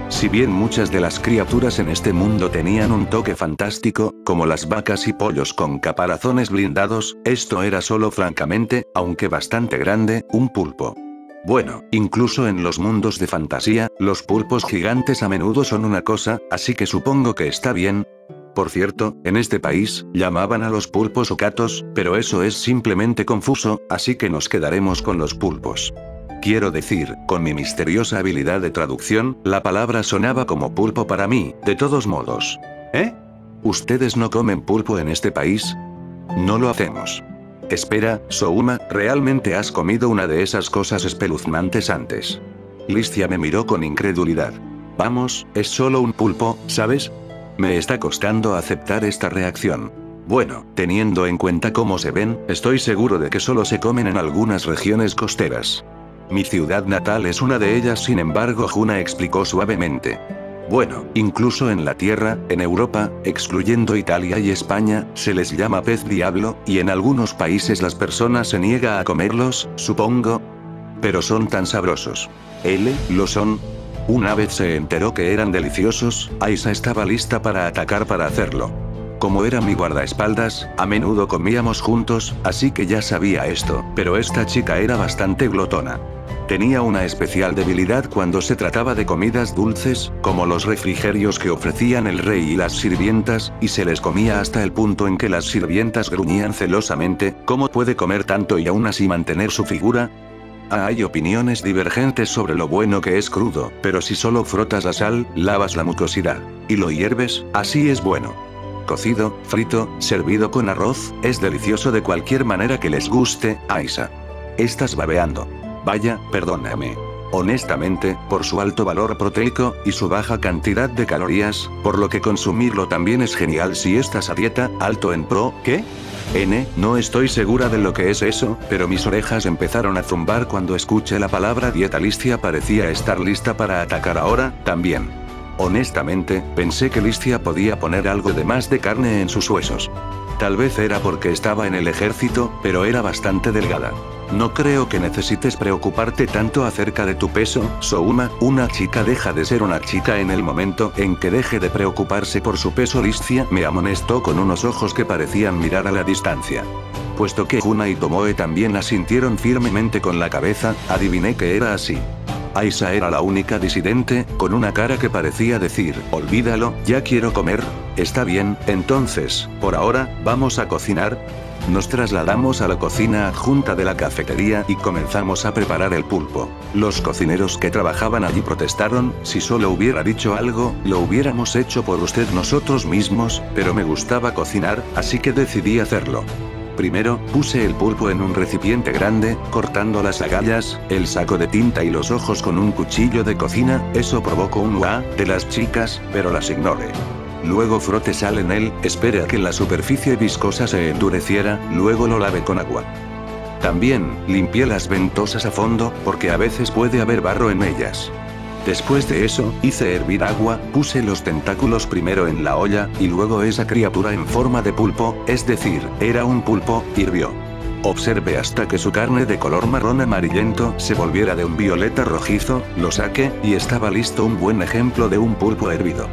Speaker 1: Si bien muchas de las criaturas en este mundo tenían un toque fantástico, como las vacas y pollos con caparazones blindados, esto era solo francamente, aunque bastante grande, un pulpo. Bueno, incluso en los mundos de fantasía, los pulpos gigantes a menudo son una cosa, así que supongo que está bien. Por cierto, en este país, llamaban a los pulpos okatos, pero eso es simplemente confuso, así que nos quedaremos con los pulpos. Quiero decir, con mi misteriosa habilidad de traducción, la palabra sonaba como pulpo para mí, de todos modos. ¿Eh? ¿Ustedes no comen pulpo en este país? No lo hacemos. Espera, Souma, ¿realmente has comido una de esas cosas espeluznantes antes? Listia me miró con incredulidad. Vamos, es solo un pulpo, ¿sabes? Me está costando aceptar esta reacción. Bueno, teniendo en cuenta cómo se ven, estoy seguro de que solo se comen en algunas regiones costeras. Mi ciudad natal es una de ellas, sin embargo, Juna explicó suavemente. Bueno, incluso en la Tierra, en Europa, excluyendo Italia y España, se les llama pez diablo, y en algunos países las personas se niegan a comerlos, supongo. Pero son tan sabrosos. Lo son. Una vez se enteró que eran deliciosos, Aisa estaba lista para atacar para hacerlo. Como era mi guardaespaldas, a menudo comíamos juntos, así que ya sabía esto, pero esta chica era bastante glotona. Tenía una especial debilidad cuando se trataba de comidas dulces, como los refrigerios que ofrecían el rey y las sirvientas, y se les comía hasta el punto en que las sirvientas gruñían celosamente: ¿cómo puede comer tanto y aún así mantener su figura? Hay opiniones divergentes sobre lo bueno que es crudo, pero si solo frotas la sal, lavas la mucosidad, y lo hierves, así es bueno. Cocido, frito, servido con arroz, es delicioso de cualquier manera que les guste. Aisha. Estás babeando. Vaya, perdóname. Honestamente, por su alto valor proteico, y su baja cantidad de calorías, por lo que consumirlo también es genial si estás a dieta, alto en pro, ¿qué? No estoy segura de lo que es eso, pero mis orejas empezaron a zumbar cuando escuché la palabra dieta. Listia parecía estar lista para atacar ahora, también. Honestamente, pensé que Listia podía poner algo de más de carne en sus huesos. Tal vez era porque estaba en el ejército, pero era bastante delgada. No creo que necesites preocuparte tanto acerca de tu peso, Souma. Una chica deja de ser una chica en el momento en que deje de preocuparse por su peso. Listia me amonestó con unos ojos que parecían mirar a la distancia. Puesto que Huna y Tomoe también asintieron firmemente con la cabeza, adiviné que era así. Aisha era la única disidente, con una cara que parecía decir: olvídalo, ya quiero comer. Está bien, entonces, por ahora, vamos a cocinar. Nos trasladamos a la cocina adjunta de la cafetería y comenzamos a preparar el pulpo. Los cocineros que trabajaban allí protestaron: si solo hubiera dicho algo, lo hubiéramos hecho por usted nosotros mismos, pero me gustaba cocinar, así que decidí hacerlo. Primero, puse el pulpo en un recipiente grande, cortando las agallas, el saco de tinta y los ojos con un cuchillo de cocina. Eso provocó un "uah" de las chicas, pero las ignoré. Luego froté sal en él, esperé a que la superficie viscosa se endureciera, luego lo lavé con agua. También, limpié las ventosas a fondo, porque a veces puede haber barro en ellas. Después de eso, hice hervir agua, puse los tentáculos primero en la olla, y luego esa criatura en forma de pulpo, es decir, era un pulpo, hirvió. Observé hasta que su carne de color marrón amarillento se volviera de un violeta rojizo, lo saqué, y estaba listo un buen ejemplo de un pulpo hervido.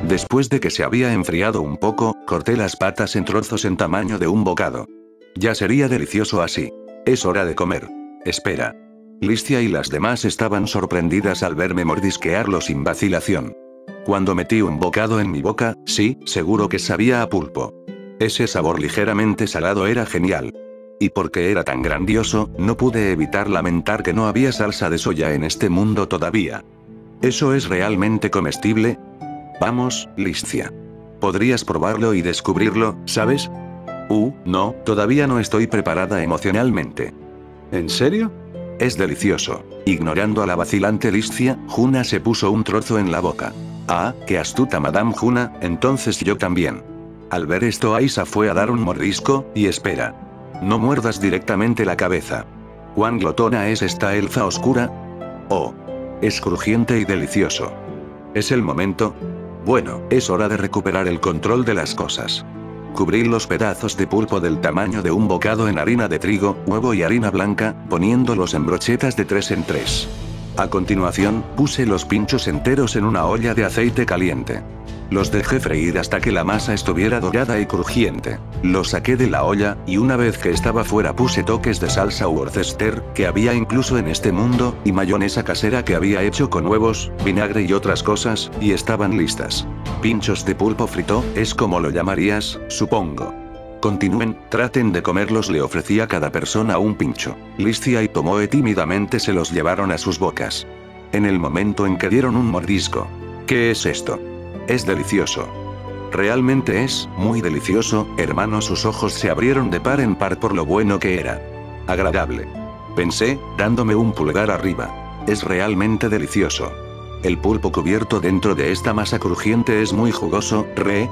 Speaker 1: Después de que se había enfriado un poco, corté las patas en trozos en tamaño de un bocado. Ya sería delicioso así. Es hora de comer. Espera. Listia y las demás estaban sorprendidas al verme mordisquearlo sin vacilación. Cuando metí un bocado en mi boca, sí, seguro que sabía a pulpo. Ese sabor ligeramente salado era genial. Y porque era tan grandioso, no pude evitar lamentar que no había salsa de soya en este mundo todavía. ¿Eso es realmente comestible? Vamos, Listia. Podrías probarlo y descubrirlo, ¿sabes? No, todavía no estoy preparada emocionalmente. ¿En serio? Es delicioso. Ignorando a la vacilante Listia, Huna se puso un trozo en la boca. Ah, qué astuta Madame Huna, entonces yo también. Al ver esto Aisha fue a dar un mordisco, y espera. No muerdas directamente la cabeza. ¿Cuán glotona es esta elfa oscura? Oh. Es crujiente y delicioso. ¿Es el momento? Bueno, es hora de recuperar el control de las cosas. Cubrí los pedazos de pulpo del tamaño de un bocado en harina de trigo, huevo y harina blanca, poniéndolos en brochetas de 3 en 3. A continuación, puse los pinchos enteros en una olla de aceite caliente. Los dejé freír hasta que la masa estuviera dorada y crujiente. Los saqué de la olla, y una vez que estaba fuera puse toques de salsa Worcester, que había incluso en este mundo, y mayonesa casera que había hecho con huevos, vinagre y otras cosas, y estaban listas. Pinchos de pulpo frito, es como lo llamarías, supongo. Continúen, traten de comerlos. Le ofrecí a cada persona un pincho. Listia y Tomoe tímidamente se los llevaron a sus bocas. En el momento en que dieron un mordisco. ¿Qué es esto? Es delicioso. Realmente es, muy delicioso, hermano. Sus ojos se abrieron de par en par por lo bueno que era. Agradable. Pensé, dándome un pulgar arriba. Es realmente delicioso. El pulpo cubierto dentro de esta masa crujiente es muy jugoso,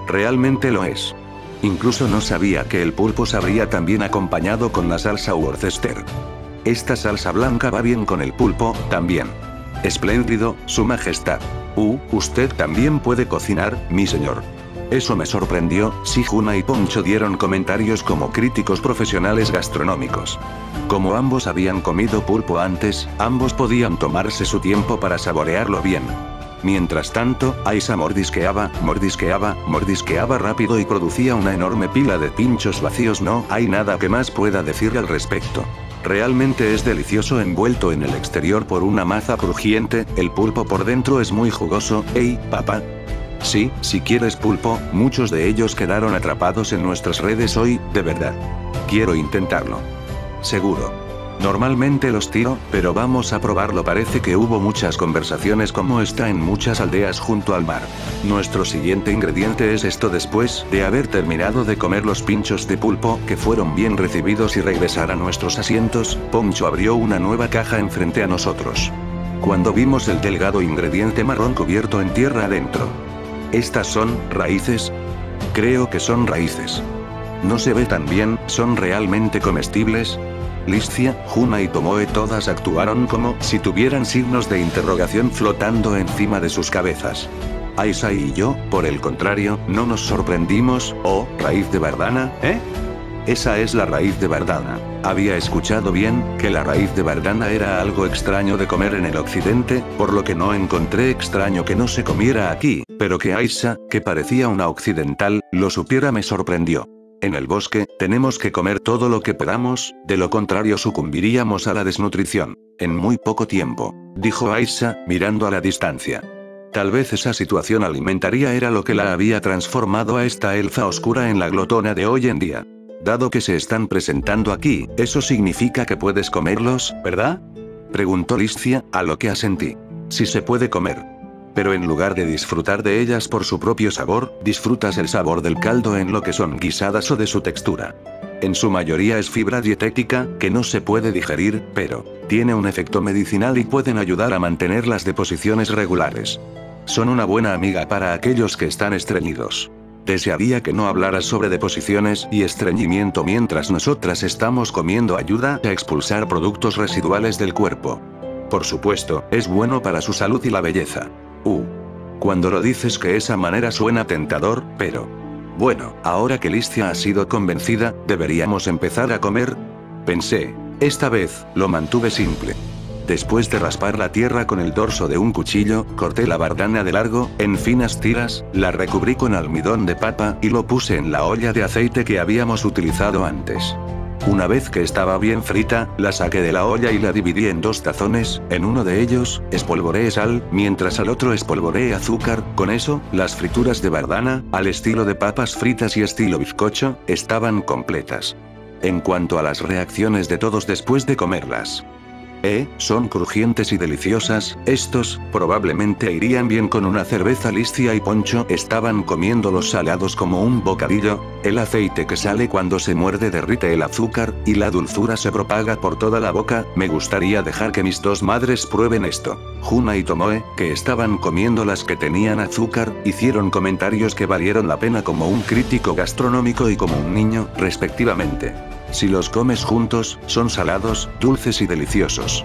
Speaker 1: realmente lo es. Incluso no sabía que el pulpo sabría tan bien acompañado con la salsa Worcester. Esta salsa blanca va bien con el pulpo, también. Espléndido, su majestad. Usted también puede cocinar, mi señor. Eso me sorprendió. Si Huna y Poncho dieron comentarios como críticos profesionales gastronómicos. Como ambos habían comido pulpo antes, ambos podían tomarse su tiempo para saborearlo bien. Mientras tanto, Aisa mordisqueaba rápido y producía una enorme pila de pinchos vacíos. No hay nada que más pueda decir al respecto. Realmente es delicioso envuelto en el exterior por una masa crujiente, el pulpo por dentro es muy jugoso. Hey, papá. Sí, si quieres pulpo, muchos de ellos quedaron atrapados en nuestras redes hoy, de verdad. Quiero intentarlo. Seguro. Normalmente los tiro, pero vamos a probarlo. Parece que hubo muchas conversaciones como esta en muchas aldeas junto al mar. Nuestro siguiente ingrediente es esto. Después de haber terminado de comer los pinchos de pulpo, que fueron bien recibidos y regresar a nuestros asientos, Poncho abrió una nueva caja enfrente a nosotros. Cuando vimos el delgado ingrediente marrón cubierto en tierra adentro. ¿Estas son raíces? Creo que son raíces. No se ve tan bien, ¿son realmente comestibles? Lysthia, Juna y Tomoe todas actuaron como si tuvieran signos de interrogación flotando encima de sus cabezas. Aisa y yo, por el contrario, no nos sorprendimos. ¿Oh, raíz de Vardana, eh? Esa es la raíz de Vardana. Había escuchado bien, que la raíz de Vardana era algo extraño de comer en el occidente, por lo que no encontré extraño que no se comiera aquí, pero que Aisa, que parecía una occidental, lo supiera me sorprendió. En el bosque, tenemos que comer todo lo que podamos, de lo contrario sucumbiríamos a la desnutrición. En muy poco tiempo, dijo Aisa, mirando a la distancia. Tal vez esa situación alimentaria era lo que la había transformado a esta elfa oscura en la glotona de hoy en día. Dado que se están presentando aquí, eso significa que puedes comerlos, ¿verdad? Preguntó Lysthia, a lo que asentí. Sí se puede comer. Pero en lugar de disfrutar de ellas por su propio sabor, disfrutas el sabor del caldo en lo que son guisadas o de su textura. En su mayoría es fibra dietética, que no se puede digerir, pero tiene un efecto medicinal y pueden ayudar a mantener las deposiciones regulares. Son una buena amiga para aquellos que están estreñidos. Desearía que no hablaras sobre deposiciones y estreñimiento mientras nosotras estamos comiendo. Ayuda a expulsar productos residuales del cuerpo. Por supuesto, es bueno para su salud y la belleza. Cuando lo dices que esa manera suena tentador, pero... Bueno, ahora que Lysthia ha sido convencida, ¿deberíamos empezar a comer? Pensé. Esta vez, lo mantuve simple. Después de raspar la tierra con el dorso de un cuchillo, corté la Vardana de largo, en finas tiras, la recubrí con almidón de papa y lo puse en la olla de aceite que habíamos utilizado antes. Una vez que estaba bien frita, la saqué de la olla y la dividí en 2 tazones, en uno de ellos, espolvoreé sal, mientras al otro espolvoreé azúcar. Con eso, las frituras de Vardana, al estilo de papas fritas y estilo bizcocho, estaban completas. En cuanto a las reacciones de todos después de comerlas. Son crujientes y deliciosas, estos, probablemente irían bien con una cerveza. Lysthia y Poncho estaban comiendo los salados como un bocadillo, el aceite que sale cuando se muerde derrite el azúcar, y la dulzura se propaga por toda la boca. Me gustaría dejar que mis 2 madres prueben esto. Juna y Tomoe, que estaban comiendo las que tenían azúcar, hicieron comentarios que valieron la pena como un crítico gastronómico y como un niño, respectivamente. Si los comes juntos, son salados, dulces y deliciosos.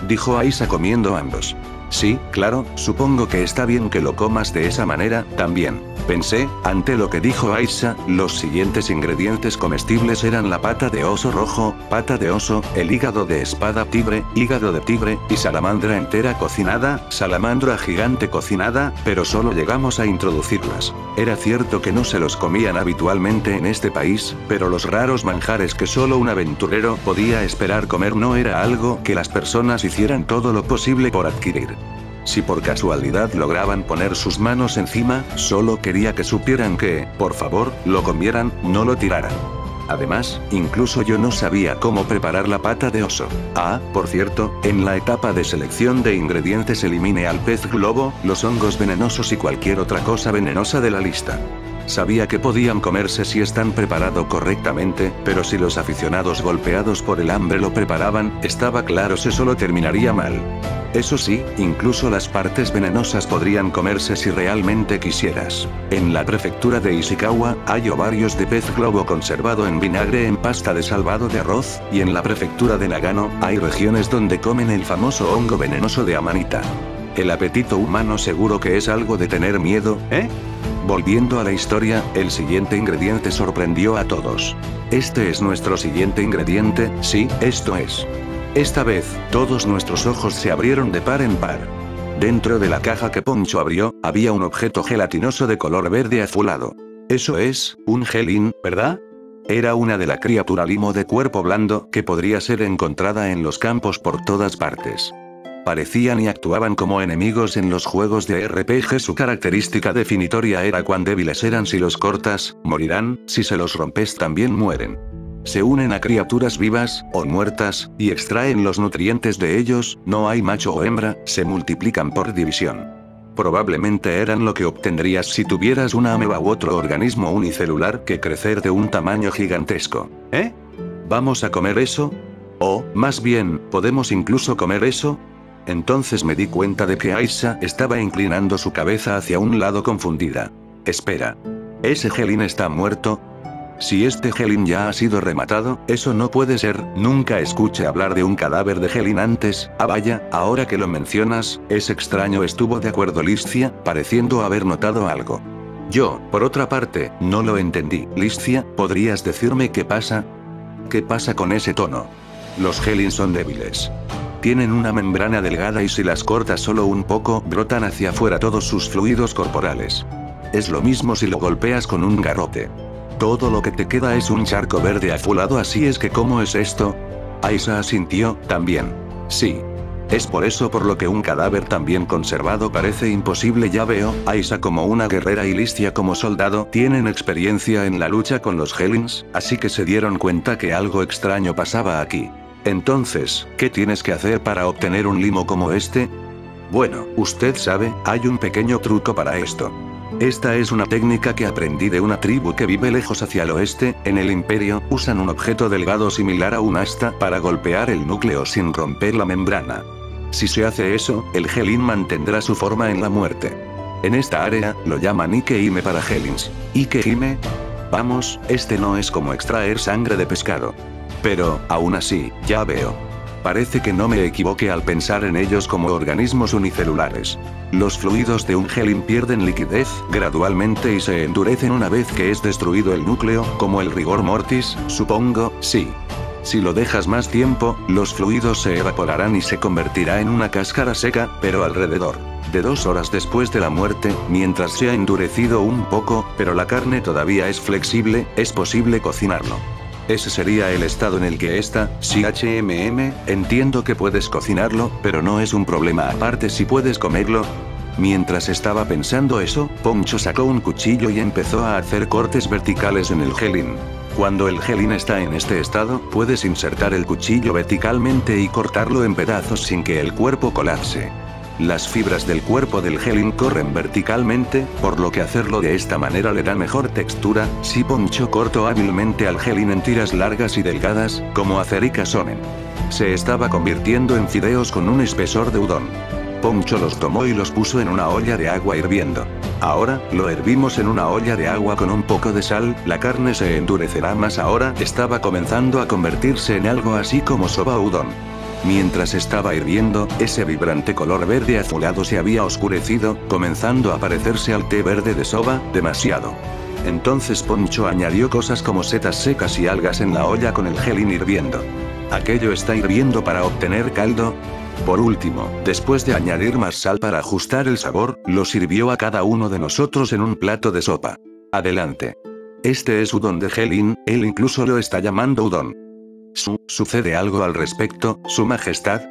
Speaker 1: Dijo Aisa comiendo ambos. Sí, claro, supongo que está bien que lo comas de esa manera, también. Pensé, ante lo que dijo Aisa, los siguientes ingredientes comestibles eran la pata de oso rojo, pata de oso, el hígado de espada tigre, hígado de tigre, y salamandra entera cocinada, salamandra gigante cocinada, pero solo llegamos a introducirlas. Era cierto que no se los comían habitualmente en este país, pero los raros manjares que solo un aventurero podía esperar comer no era algo que las personas hicieran todo lo posible por adquirir. Si por casualidad lograban poner sus manos encima, solo quería que supieran que, por favor, lo comieran, no lo tiraran. Además, incluso yo no sabía cómo preparar la pata de oso. Por cierto, en la etapa de selección de ingredientes elimine al pez globo, los hongos venenosos y cualquier otra cosa venenosa de la lista. Sabía que podían comerse si están preparados correctamente, pero si los aficionados golpeados por el hambre lo preparaban, estaba claro que solo terminaría mal. Eso sí, incluso las partes venenosas podrían comerse si realmente quisieras. En la prefectura de Ishikawa, hay ovarios de pez globo conservado en vinagre en pasta de salvado de arroz, y en la prefectura de Nagano, hay regiones donde comen el famoso hongo venenoso de Amanita. El apetito humano seguro que es algo de tener miedo, ¿eh? Volviendo a la historia, el siguiente ingrediente sorprendió a todos. Este es nuestro siguiente ingrediente, sí, esto es. Esta vez, todos nuestros ojos se abrieron de par en par. Dentro de la caja que Poncho abrió, había un objeto gelatinoso de color verde azulado. Eso es, un Helin, ¿verdad? Era una de la criatura limo de cuerpo blando que podría ser encontrada en los campos por todas partes. Parecían y actuaban como enemigos en los juegos de RPG. Su característica definitoria era cuán débiles eran. Si los cortas, morirán, si se los rompes también mueren. Se unen a criaturas vivas, o muertas, y extraen los nutrientes de ellos, no hay macho o hembra, se multiplican por división. Probablemente eran lo que obtendrías si tuvieras una ameba u otro organismo unicelular que crecer de un tamaño gigantesco. ¿Eh? ¿Vamos a comer eso? O, más bien, ¿podemos incluso comer eso? Entonces me di cuenta de que Aisha estaba inclinando su cabeza hacia un lado confundida. Espera. ¿Ese Helin está muerto? Si este Helin ya ha sido rematado, eso no puede ser. Nunca escuché hablar de un cadáver de Helin antes. Ah vaya, ahora que lo mencionas, es extraño. Estuvo de acuerdo Liscia, pareciendo haber notado algo. Yo, por otra parte, no lo entendí. Liscia, ¿podrías decirme qué pasa? ¿Qué pasa con ese tono? Los Helin son débiles. Tienen una membrana delgada y si las cortas solo un poco, brotan hacia afuera todos sus fluidos corporales. Es lo mismo si lo golpeas con un garrote. Todo lo que te queda es un charco verde azulado. Así es que ¿cómo es esto? Aisha asintió, también. Sí. Es por eso por lo que un cadáver tan bien conservado parece imposible. Ya veo, Aisha como una guerrera y Listia como soldado tienen experiencia en la lucha con los Helins, así que se dieron cuenta que algo extraño pasaba aquí. Entonces, ¿qué tienes que hacer para obtener un limo como este? Bueno, usted sabe, hay un pequeño truco para esto. Esta es una técnica que aprendí de una tribu que vive lejos hacia el oeste, en el imperio. Usan un objeto delgado similar a un asta para golpear el núcleo sin romper la membrana. Si se hace eso, el Helin mantendrá su forma en la muerte. En esta área, lo llaman Ike-Hime para Helins. ¿Ike-Hime? Vamos, este no es como extraer sangre de pescado. Pero, aún así, ya veo. Parece que no me equivoqué al pensar en ellos como organismos unicelulares. Los fluidos de un Helin pierden liquidez gradualmente y se endurecen una vez que es destruido el núcleo, como el rigor mortis, supongo, sí. Si lo dejas más tiempo, los fluidos se evaporarán y se convertirá en una cáscara seca, pero alrededor de 2 horas después de la muerte, mientras se ha endurecido un poco, pero la carne todavía es flexible, es posible cocinarlo. Ese sería el estado en el que está. Sí, entiendo que puedes cocinarlo, pero no es un problema aparte si puedes comerlo. Mientras estaba pensando eso, Poncho sacó un cuchillo y empezó a hacer cortes verticales en el Helin. Cuando el Helin está en este estado, puedes insertar el cuchillo verticalmente y cortarlo en pedazos sin que el cuerpo colapse. Las fibras del cuerpo del Helin corren verticalmente, por lo que hacerlo de esta manera le da mejor textura. Si Poncho cortó hábilmente al Helin en tiras largas y delgadas, como Acerika Sonen. Se estaba convirtiendo en fideos con un espesor de udon. Poncho los tomó y los puso en una olla de agua hirviendo. Ahora, lo hervimos en una olla de agua con un poco de sal, la carne se endurecerá más. Ahora, estaba comenzando a convertirse en algo así como soba udon. Mientras estaba hirviendo, ese vibrante color verde azulado se había oscurecido, comenzando a parecerse al té verde de soba, demasiado. Entonces Poncho añadió cosas como setas secas y algas en la olla con el Helin hirviendo. ¿Aquello está hirviendo para obtener caldo? Por último, después de añadir más sal para ajustar el sabor, lo sirvió a cada uno de nosotros en un plato de sopa. Adelante. Este es udon de Helin, él incluso lo está llamando udon. ¿Sucede algo al respecto, Su Majestad?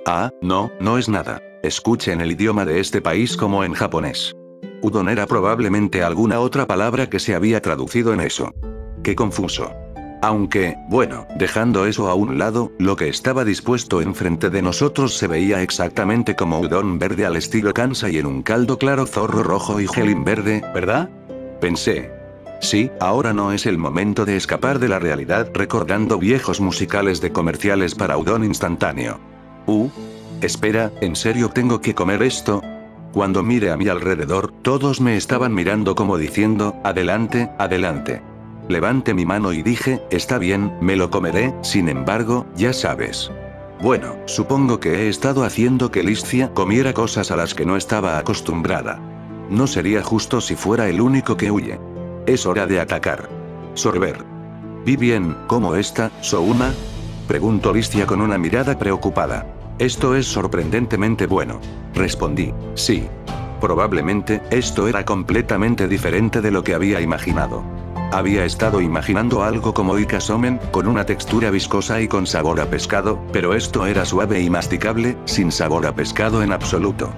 Speaker 1: Ah, no, no es nada. Escuche en el idioma de este país como en japonés. Udon era probablemente alguna otra palabra que se había traducido en eso. Qué confuso. Aunque, bueno, dejando eso a un lado, lo que estaba dispuesto enfrente de nosotros se veía exactamente como udon verde al estilo Kansai en un caldo claro, zorro rojo y Helin verde, ¿verdad? Pensé. Sí, ahora no es el momento de escapar de la realidad recordando viejos musicales de comerciales para udon instantáneo. Espera, ¿en serio tengo que comer esto? Cuando miré a mi alrededor, todos me estaban mirando como diciendo, adelante, adelante. Levanté mi mano y dije, está bien, me lo comeré, sin embargo, ya sabes. Bueno, supongo que he estado haciendo que Liscia comiera cosas a las que no estaba acostumbrada. No sería justo si fuera el único que huye. Es hora de atacar. Sorber. ¿Vi bien, cómo está, Souma? Preguntó Listia con una mirada preocupada. Esto es sorprendentemente bueno. Respondí, sí. Probablemente, esto era completamente diferente de lo que había imaginado. Había estado imaginando algo como ikasomen, con una textura viscosa y con sabor a pescado, pero esto era suave y masticable, sin sabor a pescado en absoluto.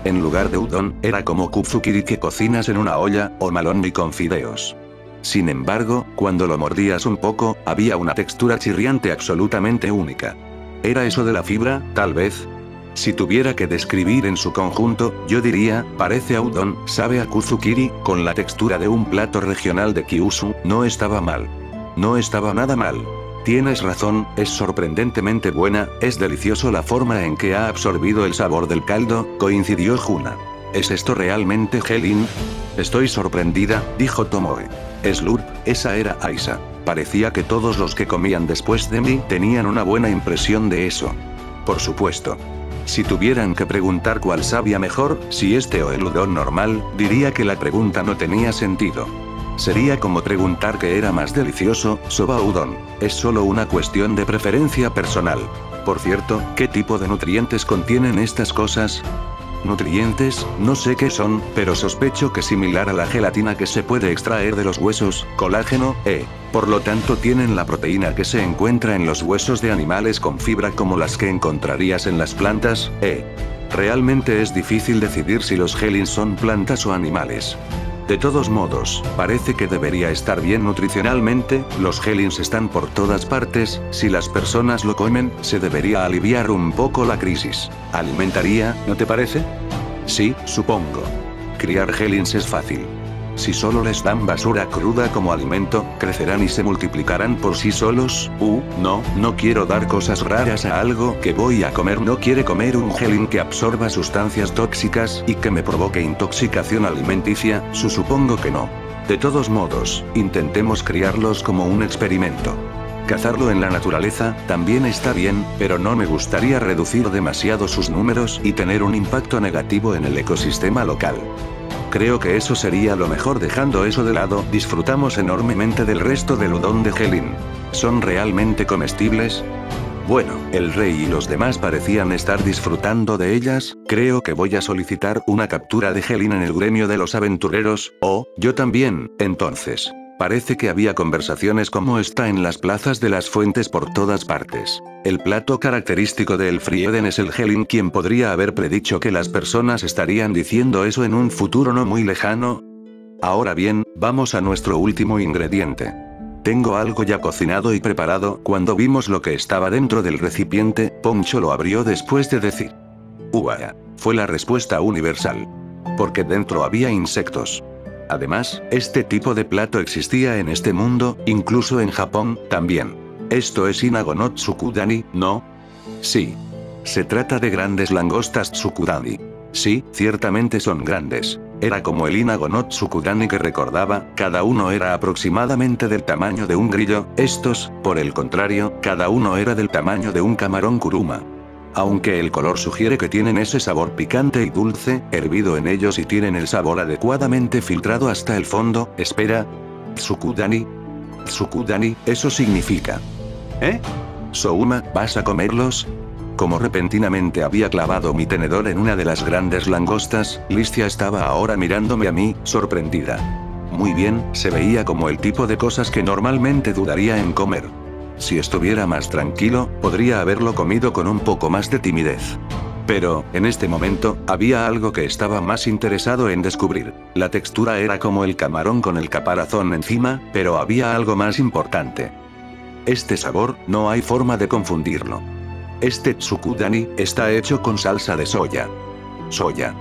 Speaker 1: En lugar de udon, era como kutsukiri que cocinas en una olla, o malonmi con fideos. Sin embargo, cuando lo mordías un poco, había una textura chirriante absolutamente única. ¿Era eso de la fibra, tal vez? Si tuviera que describir en su conjunto, yo diría, parece a udon, sabe a kutsukiri, con la textura de un plato regional de Kyushu. No estaba mal. No estaba nada mal. Tienes razón, es sorprendentemente buena, es delicioso la forma en que ha absorbido el sabor del caldo, coincidió Juna. ¿Es esto realmente Helin? Estoy sorprendida, dijo Tomoe. Slurp, esa era Aisa. Parecía que todos los que comían después de mí tenían una buena impresión de eso. Por supuesto. Si tuvieran que preguntar cuál sabía mejor, si este o el udon normal, diría que la pregunta no tenía sentido. Sería como preguntar qué era más delicioso, soba o udon. Es solo una cuestión de preferencia personal. Por cierto, ¿qué tipo de nutrientes contienen estas cosas? Nutrientes, no sé qué son, pero sospecho que similar a la gelatina que se puede extraer de los huesos, colágeno, por lo tanto tienen la proteína que se encuentra en los huesos de animales con fibra como las que encontrarías en las plantas, Realmente es difícil decidir si los helins son plantas o animales. De todos modos, parece que debería estar bien nutricionalmente, los helins están por todas partes, si las personas lo comen, se debería aliviar un poco la crisis. ¿Alimentaría, no te parece? Sí, supongo. Criar helins es fácil. Si solo les dan basura cruda como alimento, crecerán y se multiplicarán por sí solos. No quiero dar cosas raras a algo que voy a comer. No quiere comer un helin que absorba sustancias tóxicas y que me provoque intoxicación alimenticia, supongo que no. De todos modos, intentemos criarlos como un experimento. Cazarlo en la naturaleza, también está bien, pero no me gustaría reducir demasiado sus números y tener un impacto negativo en el ecosistema local. Creo que eso sería lo mejor. Dejando eso de lado, disfrutamos enormemente del resto del udon de helin. ¿Son realmente comestibles? Bueno, el rey y los demás parecían estar disfrutando de ellas. Creo que voy a solicitar una captura de helin en el gremio de los aventureros. Yo también, entonces. Parece que había conversaciones como esta en las plazas de las fuentes por todas partes. El plato característico de Elfrieden es el helin. ¿Quién podría haber predicho que las personas estarían diciendo eso en un futuro no muy lejano? Ahora bien, vamos a nuestro último ingrediente. Tengo algo ya cocinado y preparado. Cuando vimos lo que estaba dentro del recipiente, Poncho lo abrió después de decir: "Uah", fue la respuesta universal. Porque dentro había insectos. Además, este tipo de plato existía en este mundo, incluso en Japón, también. Esto es Inago no Tsukudani, ¿no? Sí. Se trata de grandes langostas Tsukudani. Sí, ciertamente son grandes. Era como el Inago no Tsukudani que recordaba, cada uno era aproximadamente del tamaño de un grillo. Estos, por el contrario, cada uno era del tamaño de un camarón kuruma. Aunque el color sugiere que tienen ese sabor picante y dulce, hervido en ellos y tienen el sabor adecuadamente filtrado hasta el fondo. Espera. ¿Tsukudani? Tsukudani, eso significa. Souma, ¿vas a comerlos? Como repentinamente había clavado mi tenedor en una de las grandes langostas, Listia estaba ahora mirándome a mí, sorprendida. Muy bien, se veía como el tipo de cosas que normalmente dudaría en comer. Si estuviera más tranquilo, podría haberlo comido con un poco más de timidez. Pero, en este momento, había algo que estaba más interesado en descubrir. La textura era como el camarón con el caparazón encima, pero había algo más importante. Este sabor, no hay forma de confundirlo. Este tsukudani está hecho con salsa de soya. Soya.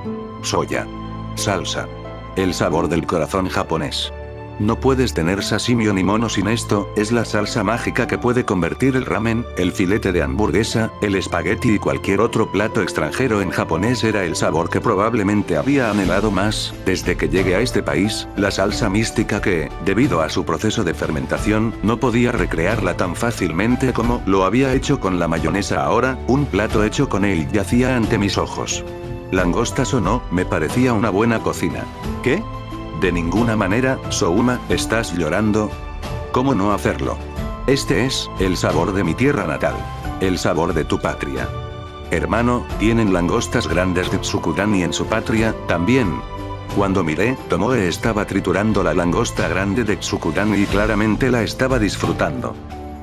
Speaker 1: Salsa. El sabor del corazón japonés. No puedes tener sashimi o nimono sin esto. Es la salsa mágica que puede convertir el ramen, el filete de hamburguesa, el espagueti y cualquier otro plato extranjero en japonés. Era el sabor que probablemente había anhelado más, desde que llegué a este país, la salsa mística que, debido a su proceso de fermentación, no podía recrearla tan fácilmente como lo había hecho con la mayonesa. Ahora, un plato hecho con él yacía ante mis ojos. Langostas o no, me parecía una buena cocina. ¿Qué? De ninguna manera, Souma, ¿estás llorando? ¿Cómo no hacerlo? Este es el sabor de mi tierra natal. El sabor de tu patria. Hermano, tienen langostas grandes de Tsukudani en su patria, también. Cuando miré, Tomoe estaba triturando la langosta grande de Tsukudani y claramente la estaba disfrutando.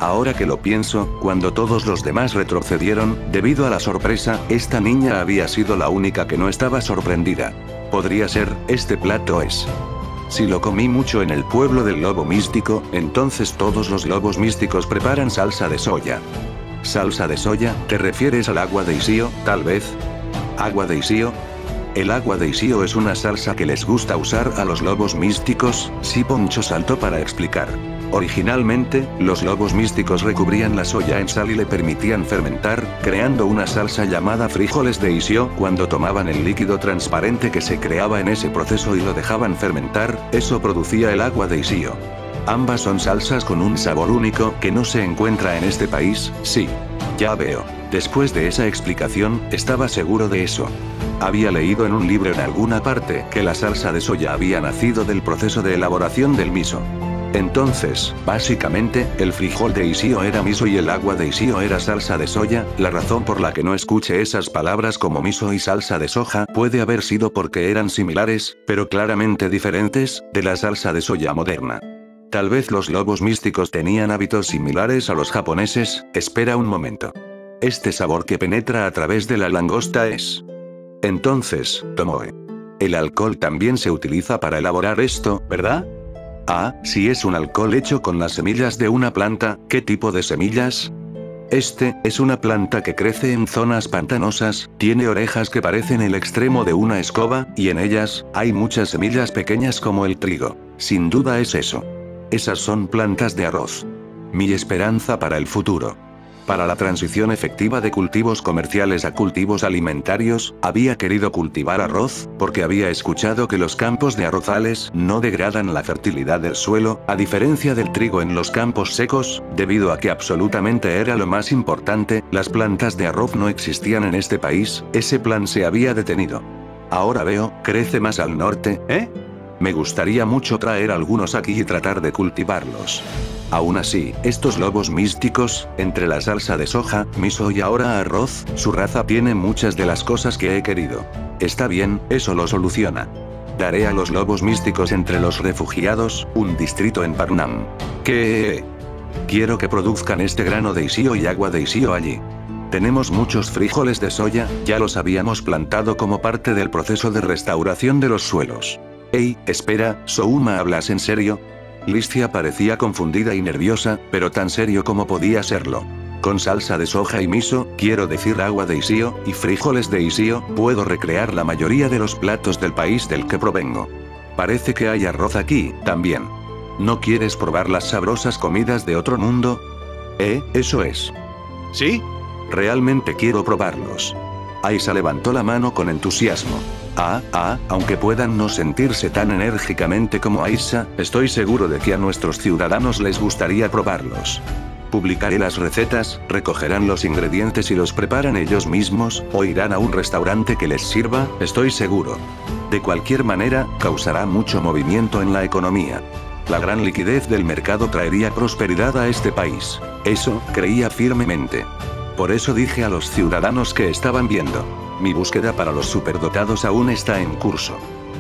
Speaker 1: Ahora que lo pienso, cuando todos los demás retrocedieron, debido a la sorpresa, esta niña había sido la única que no estaba sorprendida. Podría ser, este plato es. Si lo comí mucho en el pueblo del lobo místico, entonces todos los lobos místicos preparan salsa de soya. ¿Salsa de soya? ¿Te refieres al agua de Isio, tal vez? ¿Agua de Isio? El agua de Isio es una salsa que les gusta usar a los lobos místicos, sí. Poncho saltó para explicar. Originalmente, los lobos místicos recubrían la soya en sal y le permitían fermentar, creando una salsa llamada frijoles de Isio. Cuando tomaban el líquido transparente que se creaba en ese proceso y lo dejaban fermentar, eso producía el agua de Isio. Ambas son salsas con un sabor único que no se encuentra en este país, sí. Ya veo. Después de esa explicación, estaba seguro de eso. Había leído en un libro en alguna parte que la salsa de soya había nacido del proceso de elaboración del miso. Entonces, básicamente, el frijol de Isio era miso y el agua de Isio era salsa de soya. La razón por la que no escuché esas palabras como miso y salsa de soja puede haber sido porque eran similares, pero claramente diferentes, de la salsa de soya moderna. Tal vez los lobos místicos tenían hábitos similares a los japoneses. Espera un momento. Este sabor que penetra a través de la langosta es... Entonces, Tomoe. El alcohol también se utiliza para elaborar esto, ¿verdad? Ah, si es un alcohol hecho con las semillas de una planta. ¿Qué tipo de semillas? Este, es una planta que crece en zonas pantanosas, tiene orejas que parecen el extremo de una escoba, y en ellas, hay muchas semillas pequeñas como el trigo. Sin duda es eso. Esas son plantas de arroz. Mi esperanza para el futuro. Para la transición efectiva de cultivos comerciales a cultivos alimentarios, había querido cultivar arroz, porque había escuchado que los campos de arrozales no degradan la fertilidad del suelo, a diferencia del trigo en los campos secos, debido a que absolutamente era lo más importante. Las plantas de arroz no existían en este país, ese plan se había detenido. Ahora veo, crece más al norte, ¿eh? Me gustaría mucho traer algunos aquí y tratar de cultivarlos. Aún así, estos lobos místicos, entre la salsa de soja, miso y ahora arroz, su raza tiene muchas de las cosas que he querido. Está bien, eso lo soluciona. Daré a los lobos místicos entre los refugiados, un distrito en Parnam. ¿Qué? Quiero que produzcan este grano de Isio y agua de Isio allí. Tenemos muchos frijoles de soya, ya los habíamos plantado como parte del proceso de restauración de los suelos. Hey, espera, Souma, ¿hablas en serio? Listia parecía confundida y nerviosa, pero tan serio como podía serlo. Con salsa de soja y miso, quiero decir agua de Isio, y frijoles de Isio, puedo recrear la mayoría de los platos del país del que provengo. Parece que hay arroz aquí, también. ¿No quieres probar las sabrosas comidas de otro mundo? Eso es. ¿Sí? Realmente quiero probarlos. Aisa levantó la mano con entusiasmo. Aunque puedan no sentirse tan enérgicamente como Aisa, estoy seguro de que a nuestros ciudadanos les gustaría probarlos. Publicaré las recetas, recogerán los ingredientes y los preparan ellos mismos, o irán a un restaurante que les sirva, estoy seguro. De cualquier manera, causará mucho movimiento en la economía. La gran liquidez del mercado traería prosperidad a este país. Eso, creía firmemente. Por eso dije a los ciudadanos que estaban viendo. Mi búsqueda para los superdotados aún está en curso.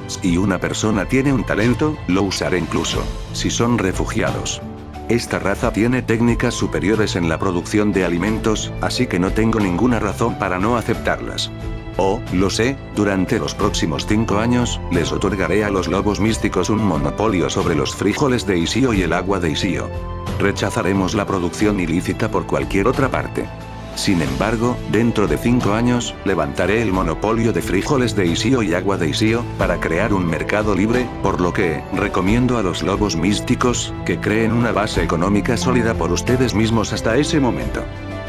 Speaker 1: Si una persona tiene un talento, lo usaré incluso si son refugiados. Esta raza tiene técnicas superiores en la producción de alimentos, así que no tengo ninguna razón para no aceptarlas. Oh, lo sé, durante los próximos 5 años, les otorgaré a los lobos místicos un monopolio sobre los frijoles de Isio y el agua de Isio. Rechazaremos la producción ilícita por cualquier otra parte. Sin embargo, dentro de 5 años, levantaré el monopolio de frijoles de Isio y agua de Isio, para crear un mercado libre, por lo que, recomiendo a los lobos místicos, que creen una base económica sólida por ustedes mismos hasta ese momento.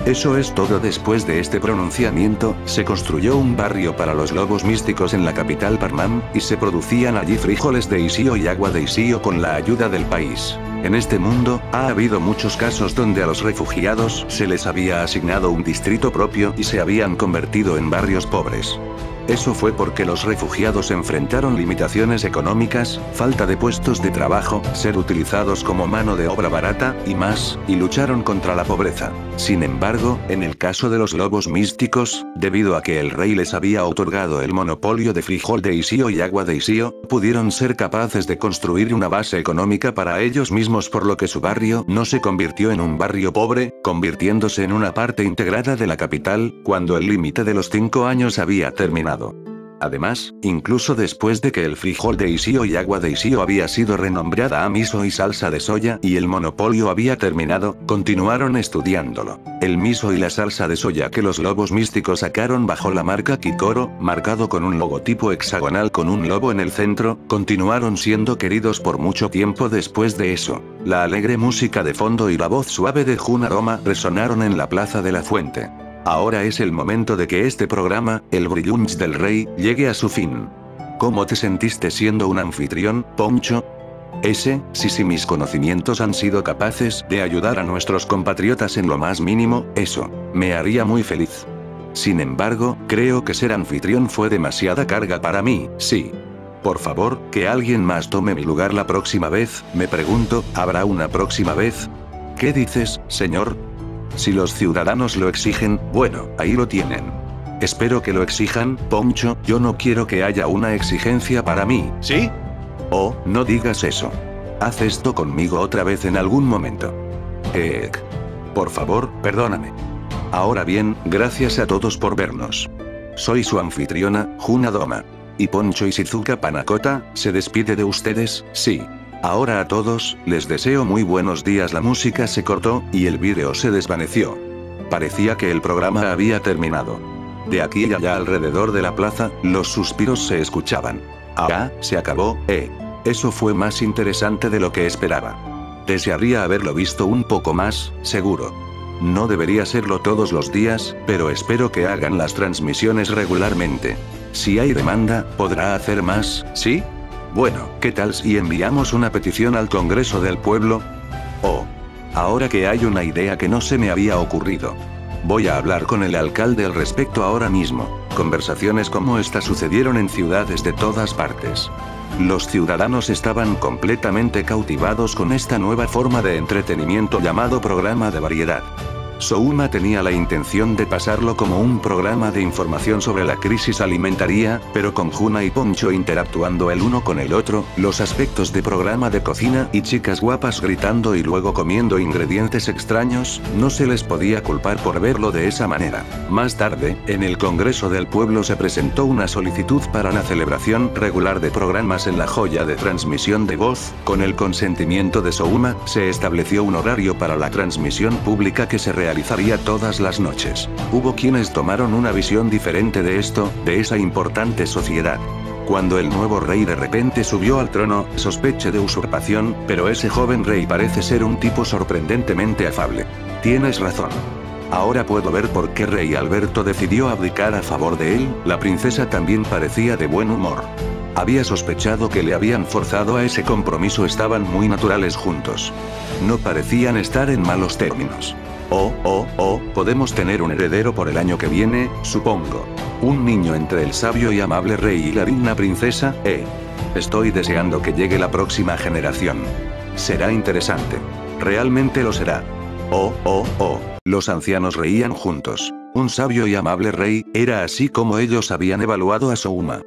Speaker 1: Eso es todo. Después de este pronunciamiento, se construyó un barrio para los lobos místicos en la capital Parnam, y se producían allí frijoles de Isio y agua de Isio con la ayuda del país. En este mundo, ha habido muchos casos donde a los refugiados se les había asignado un distrito propio y se habían convertido en barrios pobres. Eso fue porque los refugiados enfrentaron limitaciones económicas, falta de puestos de trabajo, ser utilizados como mano de obra barata, y más, y lucharon contra la pobreza. Sin embargo, en el caso de los lobos místicos, debido a que el rey les había otorgado el monopolio de frijol de Isío y agua de Isío, pudieron ser capaces de construir una base económica para ellos mismos, por lo que su barrio no se convirtió en un barrio pobre, convirtiéndose en una parte integrada de la capital, cuando el límite de los 5 años había terminado. Además, incluso después de que el frijol de Isío y agua de Isío había sido renombrada a miso y salsa de soya y el monopolio había terminado, continuaron estudiándolo. El miso y la salsa de soya que los lobos místicos sacaron bajo la marca Kikoro, marcado con un logotipo hexagonal con un lobo en el centro, continuaron siendo queridos por mucho tiempo después de eso. La alegre música de fondo y la voz suave de Junaroma resonaron en la plaza de la fuente. Ahora es el momento de que este programa, El Brillunch del Rey, llegue a su fin. ¿Cómo te sentiste siendo un anfitrión, Poncho? Si mis conocimientos han sido capaces de ayudar a nuestros compatriotas en lo más mínimo, eso me haría muy feliz. Sin embargo, creo que ser anfitrión fue demasiada carga para mí, sí. Por favor, que alguien más tome mi lugar la próxima vez, me pregunto, ¿habrá una próxima vez? ¿Qué dices, señor? Si los ciudadanos lo exigen, bueno, ahí lo tienen. Espero que lo exijan, Poncho, yo no quiero que haya una exigencia para mí, ¿sí? Oh, no digas eso. Haz esto conmigo otra vez en algún momento. Por favor, perdóname. Ahora bien, gracias a todos por vernos. Soy su anfitriona, Junadoma. Y Poncho y Shizuka Panakota, se despide de ustedes, sí. Ahora a todos, les deseo muy buenos días. La música se cortó, y el vídeo se desvaneció. Parecía que el programa había terminado. De aquí y allá alrededor de la plaza, los suspiros se escuchaban. Ah, se acabó, Eso fue más interesante de lo que esperaba. Desearía haberlo visto un poco más, seguro. No debería serlo todos los días, pero espero que hagan las transmisiones regularmente. Si hay demanda, ¿podrá hacer más, sí? Bueno, ¿qué tal si enviamos una petición al Congreso del Pueblo? Oh. Ahora que hay una idea que no se me había ocurrido. Voy a hablar con el alcalde al respecto ahora mismo. Conversaciones como esta sucedieron en ciudades de todas partes. Los ciudadanos estaban completamente cautivados con esta nueva forma de entretenimiento llamado programa de variedad. Souma tenía la intención de pasarlo como un programa de información sobre la crisis alimentaria, pero con Juna y Poncho interactuando el uno con el otro, los aspectos de programa de cocina y chicas guapas gritando y luego comiendo ingredientes extraños, no se les podía culpar por verlo de esa manera. Más tarde, en el Congreso del Pueblo se presentó una solicitud para la celebración regular de programas en la joya de transmisión de voz. Con el consentimiento de Souma, se estableció un horario para la transmisión pública que se realizaría todas las noches. Hubo quienes tomaron una visión diferente de esto, de esa importante sociedad. Cuando el nuevo rey de repente subió al trono, sospeché de usurpación, pero ese joven rey parece ser un tipo sorprendentemente afable. Tienes razón. Ahora puedo ver por qué Rey Alberto decidió abdicar a favor de él. La princesa también parecía de buen humor. Había sospechado que le habían forzado a ese compromiso, estaban muy naturales juntos. No parecían estar en malos términos. Podemos tener un heredero por el año que viene, supongo. Un niño entre el sabio y amable rey y la digna princesa, Estoy deseando que llegue la próxima generación. Será interesante. Realmente lo será. Los ancianos reían juntos. Un sabio y amable rey, era así como ellos habían evaluado a Souma.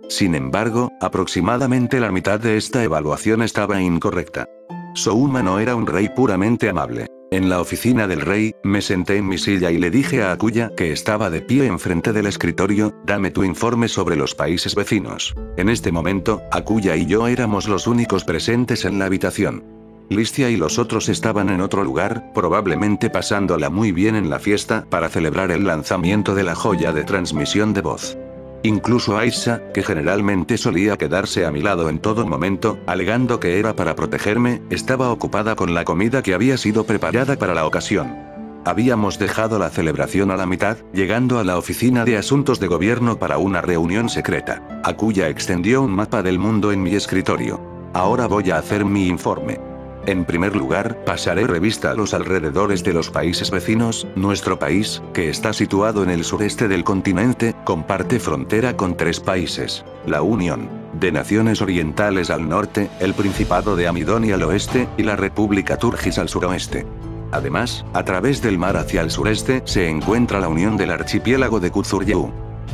Speaker 1: Sin embargo, aproximadamente la mitad de esta evaluación estaba incorrecta. Souma no era un rey puramente amable. En la oficina del rey, me senté en mi silla y le dije a Akuya, que estaba de pie enfrente del escritorio, dame tu informe sobre los países vecinos. En este momento, Akuya y yo éramos los únicos presentes en la habitación. Listia y los otros estaban en otro lugar, probablemente pasándola muy bien en la fiesta, para celebrar el lanzamiento de la joya de transmisión de voz. Incluso Aisha, que generalmente solía quedarse a mi lado en todo momento, alegando que era para protegerme, estaba ocupada con la comida que había sido preparada para la ocasión. Habíamos dejado la celebración a la mitad, llegando a la oficina de asuntos de gobierno para una reunión secreta. Akuya extendió un mapa del mundo en mi escritorio. Ahora voy a hacer mi informe. En primer lugar, pasaré revista a los alrededores de los países vecinos. Nuestro país, que está situado en el sureste del continente, comparte frontera con 3 países: la Unión de Naciones Orientales al norte, el Principado de Amidonia al oeste, y la República Turgis al suroeste. Además, a través del mar hacia el sureste, se encuentra la unión del archipiélago de Kuzuryev.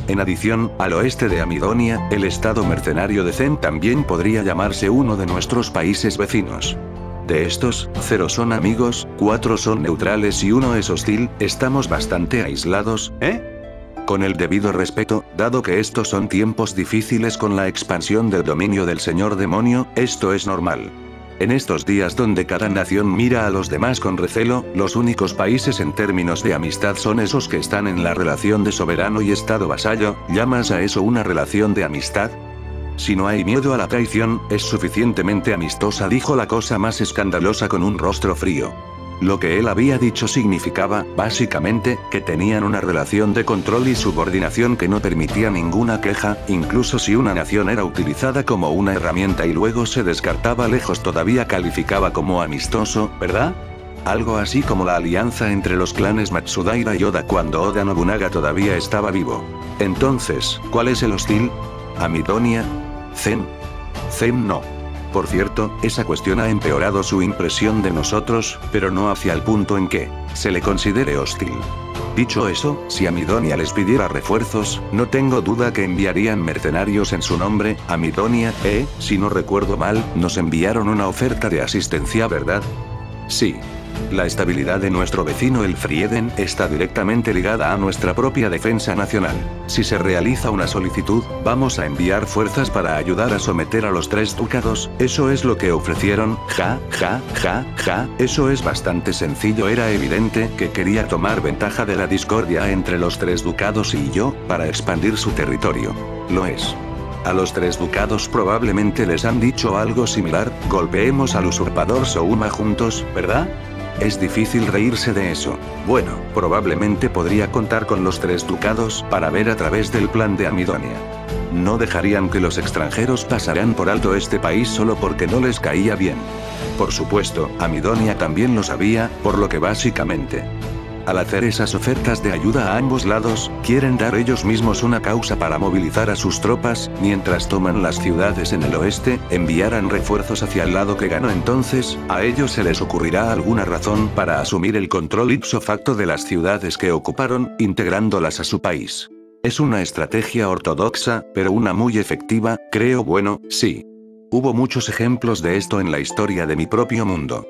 Speaker 1: En adición, al oeste de Amidonia, el estado mercenario de Zen también podría llamarse uno de nuestros países vecinos. De estos, 0 son amigos, 4 son neutrales y 1 es hostil. Estamos bastante aislados, ¿eh? Con el debido respeto, dado que estos son tiempos difíciles con la expansión del dominio del señor demonio, esto es normal. En estos días donde cada nación mira a los demás con recelo, los únicos países en términos de amistad son esos que están en la relación de soberano y estado vasallo. ¿Llamas a eso una relación de amistad? Si no hay miedo a la traición, es suficientemente amistosa, dijo la cosa más escandalosa con un rostro frío. Lo que él había dicho significaba, básicamente, que tenían una relación de control y subordinación que no permitía ninguna queja, incluso si una nación era utilizada como una herramienta y luego se descartaba lejos todavía calificaba como amistoso, ¿verdad? Algo así como la alianza entre los clanes Matsudaira y Oda cuando Oda Nobunaga todavía estaba vivo. Entonces, ¿cuál es el hostil? ¿Amidonia? ¿Zen? Zen no. Por cierto, esa cuestión ha empeorado su impresión de nosotros, pero no hacia el punto en que se le considere hostil. Dicho eso, si Amidonia les pidiera refuerzos, no tengo duda que enviarían mercenarios en su nombre. Amidonia, si no recuerdo mal, nos enviaron una oferta de asistencia, ¿verdad? Sí. La estabilidad de nuestro vecino el Frieden está directamente ligada a nuestra propia defensa nacional. Si se realiza una solicitud, vamos a enviar fuerzas para ayudar a someter a los 3 ducados. Eso es lo que ofrecieron. Eso es bastante sencillo. Era evidente que quería tomar ventaja de la discordia entre los 3 ducados y yo, para expandir su territorio. Lo es. A los 3 ducados probablemente les han dicho algo similar: golpeemos al usurpador Souma juntos, ¿verdad? Es difícil reírse de eso. Bueno, probablemente podría contar con los 3 ducados para ver a través del plan de Amidonia. No dejarían que los extranjeros pasaran por alto este país solo porque no les caía bien. Por supuesto, Amidonia también lo sabía, por lo que básicamente, al hacer esas ofertas de ayuda a ambos lados, quieren dar ellos mismos una causa para movilizar a sus tropas. Mientras toman las ciudades en el oeste, enviarán refuerzos hacia el lado que ganó. Entonces, a ellos se les ocurrirá alguna razón para asumir el control ipso facto de las ciudades que ocuparon, integrándolas a su país. Es una estrategia ortodoxa, pero una muy efectiva, creo. Bueno, sí. Hubo muchos ejemplos de esto en la historia de mi propio mundo.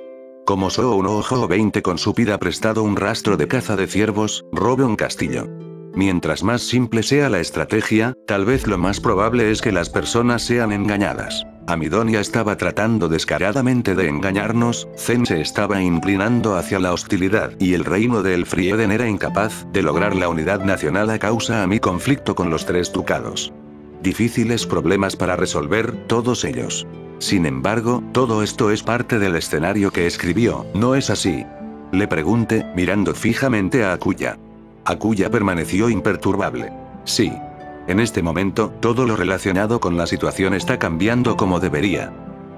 Speaker 1: Como Sou no Ojo 20 con su pida prestado un rastro de caza de ciervos, robe un castillo. Mientras más simple sea la estrategia, tal vez lo más probable es que las personas sean engañadas. Amidonia estaba tratando descaradamente de engañarnos, Zen se estaba inclinando hacia la hostilidad y el reino de El Frieden era incapaz de lograr la unidad nacional a causa a mi conflicto con los 3 ducados. Difíciles problemas para resolver, todos ellos. Sin embargo, todo esto es parte del escenario que escribió, ¿no es así? Le pregunté, mirando fijamente a Akuya. Akuya permaneció imperturbable. Sí. En este momento, todo lo relacionado con la situación está cambiando como debería.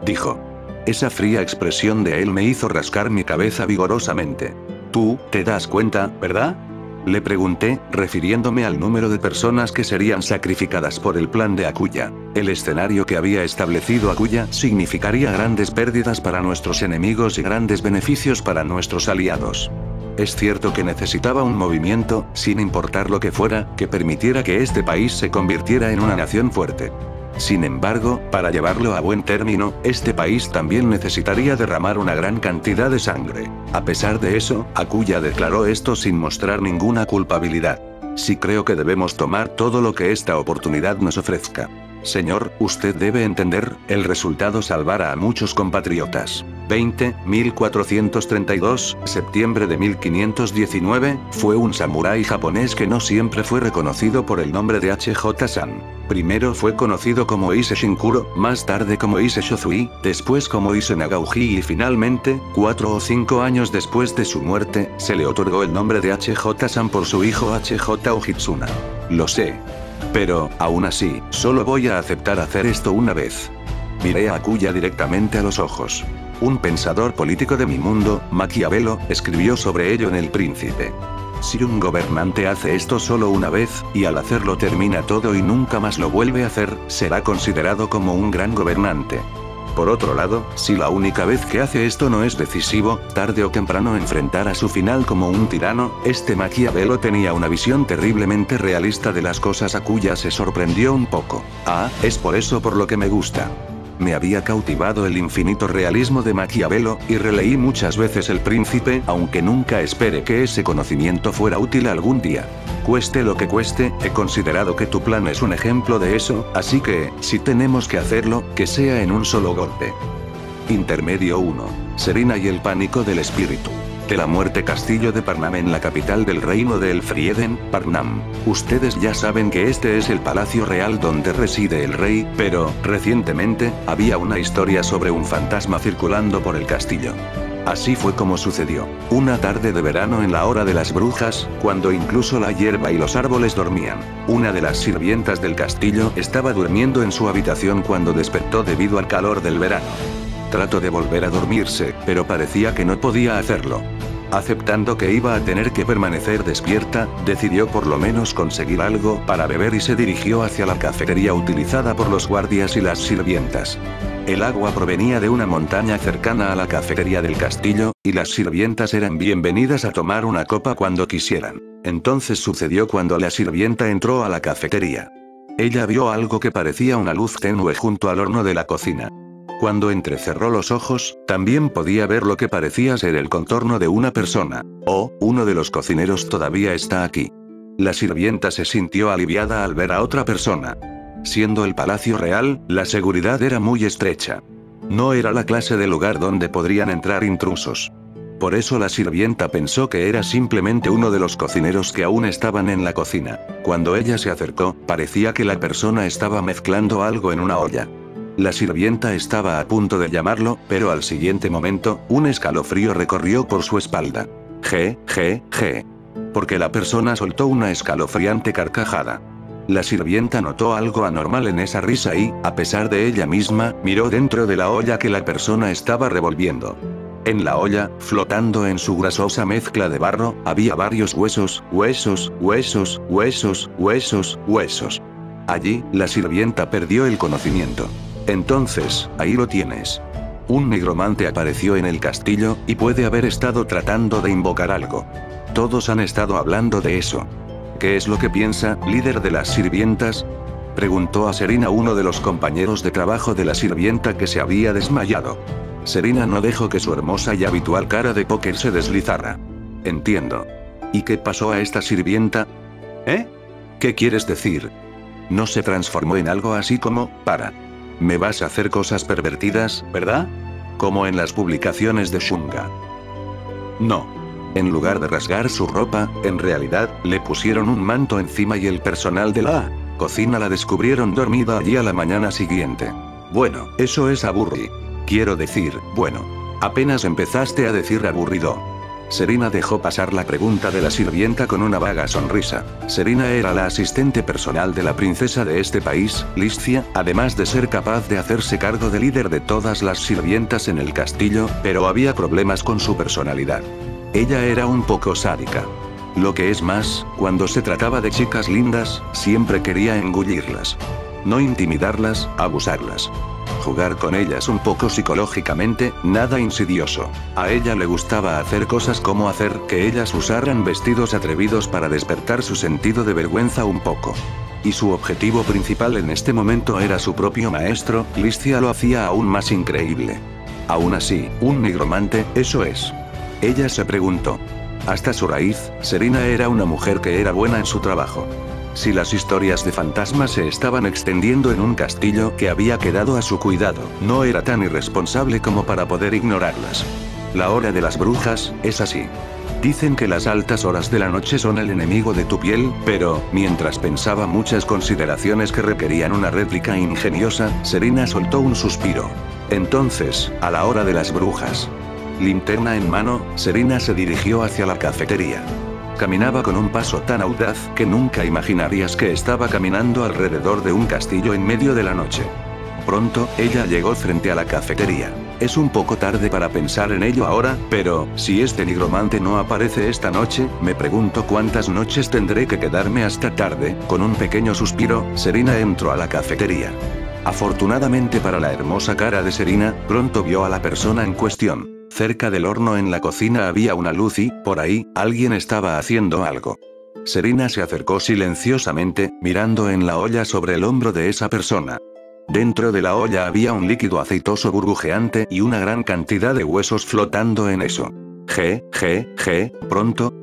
Speaker 1: Dijo. Esa fría expresión de él me hizo rascar mi cabeza vigorosamente. Tú, te das cuenta, ¿verdad? Le pregunté, refiriéndome al número de personas que serían sacrificadas por el plan de Akuya. El escenario que había establecido Akuya significaría grandes pérdidas para nuestros enemigos y grandes beneficios para nuestros aliados. Es cierto que necesitaba un movimiento, sin importar lo que fuera, que permitiera que este país se convirtiera en una nación fuerte. Sin embargo, para llevarlo a buen término, este país también necesitaría derramar una gran cantidad de sangre. A pesar de eso, Akuya declaró esto sin mostrar ninguna culpabilidad. Sí creo que debemos tomar todo lo que esta oportunidad nos ofrezca. Señor, usted debe entender, el resultado salvará a muchos compatriotas. 1432, septiembre de 1519, fue un samurái japonés que no siempre fue reconocido por el nombre de H.J. Primero fue conocido como Ise Shinkuro, más tarde como Ise Shozui, después como Ise Nagauji y finalmente, 4 o 5 años después de su muerte, se le otorgó el nombre de H.J. por su hijo H.J. Ujitsuna. Lo sé. Pero, aún así, solo voy a aceptar hacer esto una vez. Miré a Akuya directamente a los ojos. Un pensador político de mi mundo, Maquiavelo, escribió sobre ello en El Príncipe. Si un gobernante hace esto solo una vez, y al hacerlo termina todo y nunca más lo vuelve a hacer, será considerado como un gran gobernante. Por otro lado, si la única vez que hace esto no es decisivo, tarde o temprano enfrentará su final como un tirano. Este Maquiavelo tenía una visión terriblemente realista de las cosas a cuya se sorprendió un poco. Es por eso por lo que me gusta. Me había cautivado el infinito realismo de Maquiavelo, y releí muchas veces El Príncipe, aunque nunca esperé que ese conocimiento fuera útil algún día. Cueste lo que cueste, he considerado que tu plan es un ejemplo de eso, así que, si tenemos que hacerlo, que sea en un solo golpe. Intermedio 1. Serina y el pánico del espíritu. De la muerte Castillo de Parnam en la capital del reino de Elfrieden, Parnam. Ustedes ya saben que este es el palacio real donde reside el rey, pero, recientemente, había una historia sobre un fantasma circulando por el castillo. Así fue como sucedió. Una tarde de verano en la hora de las brujas, cuando incluso la hierba y los árboles dormían, una de las sirvientas del castillo estaba durmiendo en su habitación cuando despertó debido al calor del verano. Trató de volver a dormirse, pero parecía que no podía hacerlo. Aceptando que iba a tener que permanecer despierta, decidió por lo menos conseguir algo para beber y se dirigió hacia la cafetería utilizada por los guardias y las sirvientas. El agua provenía de una montaña cercana a la cafetería del castillo, y las sirvientas eran bienvenidas a tomar una copa cuando quisieran. Entonces sucedió cuando la sirvienta entró a la cafetería. Ella vio algo que parecía una luz tenue junto al horno de la cocina. Cuando entrecerró los ojos, también podía ver lo que parecía ser el contorno de una persona. Uno de los cocineros todavía está aquí. La sirvienta se sintió aliviada al ver a otra persona. Siendo el palacio real, la seguridad era muy estrecha. No era la clase de lugar donde podrían entrar intrusos. Por eso la sirvienta pensó que era simplemente uno de los cocineros que aún estaban en la cocina. Cuando ella se acercó, parecía que la persona estaba mezclando algo en una olla. La sirvienta estaba a punto de llamarlo, pero al siguiente momento, un escalofrío recorrió por su espalda. Porque la persona soltó una escalofriante carcajada. La sirvienta notó algo anormal en esa risa y, a pesar de ella misma, miró dentro de la olla que la persona estaba revolviendo. En la olla, flotando en su grasosa mezcla de barro, había varios huesos. Allí, la sirvienta perdió el conocimiento. Entonces, ahí lo tienes. Un nigromante apareció en el castillo, y puede haber estado tratando de invocar algo. Todos han estado hablando de eso. ¿Qué es lo que piensa, líder de las sirvientas? Preguntó a Serina uno de los compañeros de trabajo de la sirvienta que se había desmayado. Serina no dejó que su hermosa y habitual cara de póker se deslizara. Entiendo. ¿Y qué pasó a esta sirvienta? ¿Qué quieres decir? No se transformó en algo así como, me vas a hacer cosas pervertidas, ¿verdad? Como en las publicaciones de Shunga. No. En lugar de rasgar su ropa, en realidad, le pusieron un manto encima y el personal de la cocina la descubrieron dormida allí a la mañana siguiente. Bueno, eso es aburrido. Quiero decir, apenas empezaste a decir aburrido. Serina dejó pasar la pregunta de la sirvienta con una vaga sonrisa. Serina era la asistente personal de la princesa de este país, Liscia, además de ser capaz de hacerse cargo de líder de todas las sirvientas en el castillo, pero había problemas con su personalidad. Ella era un poco sádica. Lo que es más, cuando se trataba de chicas lindas, siempre quería engullirlas. No intimidarlas, abusarlas. Jugar con ellas un poco psicológicamente, nada insidioso. A ella le gustaba hacer cosas como hacer que ellas usaran vestidos atrevidos para despertar su sentido de vergüenza un poco. Y su objetivo principal en este momento era su propio maestro, Liscia lo hacía aún más increíble. Aún así, un nigromante, eso es. Ella se preguntó. Hasta su raíz, Serina era una mujer que era buena en su trabajo. Si las historias de fantasmas se estaban extendiendo en un castillo que había quedado a su cuidado, no era tan irresponsable como para poder ignorarlas. La hora de las brujas, es así. Dicen que las altas horas de la noche son el enemigo de tu piel, pero, mientras pensaba muchas consideraciones que requerían una réplica ingeniosa, Serina soltó un suspiro. Entonces, a la hora de las brujas. Linterna en mano, Serina se dirigió hacia la cafetería. Caminaba con un paso tan audaz que nunca imaginarías que estaba caminando alrededor de un castillo en medio de la noche. Pronto, ella llegó frente a la cafetería. Es un poco tarde para pensar en ello ahora, pero, si este nigromante no aparece esta noche, me pregunto cuántas noches tendré que quedarme hasta tarde. Con un pequeño suspiro, Serena entró a la cafetería. Afortunadamente para la hermosa cara de Serena, pronto vio a la persona en cuestión. Cerca del horno en la cocina había una luz y, por ahí, alguien estaba haciendo algo. Serena se acercó silenciosamente, mirando en la olla sobre el hombro de esa persona. Dentro de la olla había un líquido aceitoso burbujeante y una gran cantidad de huesos flotando en eso.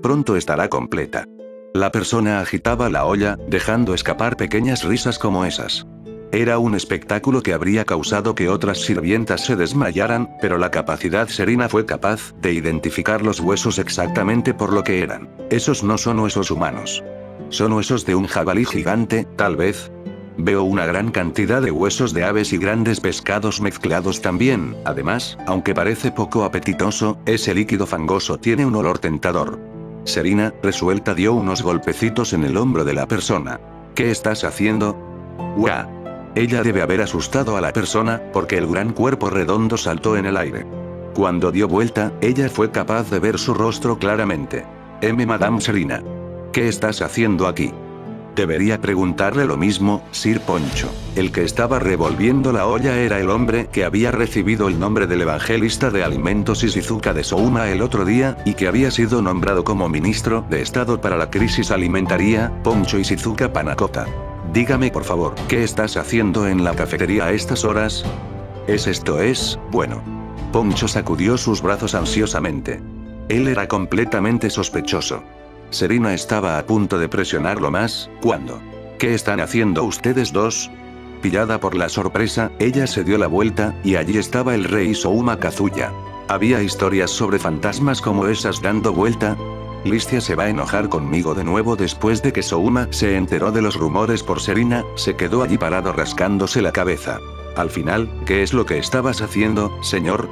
Speaker 1: Pronto estará completa. La persona agitaba la olla, dejando escapar pequeñas risas como esas. Era un espectáculo que habría causado que otras sirvientas se desmayaran, pero la capacidad Serena fue capaz de identificar los huesos exactamente por lo que eran. Esos no son huesos humanos. Son huesos de un jabalí gigante, tal vez. Veo una gran cantidad de huesos de aves y grandes pescados mezclados también. Además, aunque parece poco apetitoso, ese líquido fangoso tiene un olor tentador. Serena, resuelta, dio unos golpecitos en el hombro de la persona. ¿Qué estás haciendo? ¡Guau! Ella debe haber asustado a la persona, porque el gran cuerpo redondo saltó en el aire. Cuando dio vuelta, ella fue capaz de ver su rostro claramente. Madame Serena. ¿Qué estás haciendo aquí? Debería preguntarle lo mismo, Sir Poncho. El que estaba revolviendo la olla era el hombre que había recibido el nombre del evangelista de alimentos Ishizuka de Souma el otro día, y que había sido nombrado como ministro de Estado para la crisis alimentaria, Poncho Ishizuka Panakota. Dígame por favor, ¿qué estás haciendo en la cafetería a estas horas? Bueno. Poncho sacudió sus brazos ansiosamente. Él era completamente sospechoso. Serena estaba a punto de presionarlo más, cuando... ¿Qué están haciendo ustedes dos? Pillada por la sorpresa, ella se dio la vuelta, y allí estaba el rey Souma Kazuya. ¿Había historias sobre fantasmas como esas dando vuelta? Listia se va a enojar conmigo de nuevo después de que Souma se enteró de los rumores por Serena, se quedó allí parado rascándose la cabeza. Al final, ¿qué es lo que estabas haciendo, señor?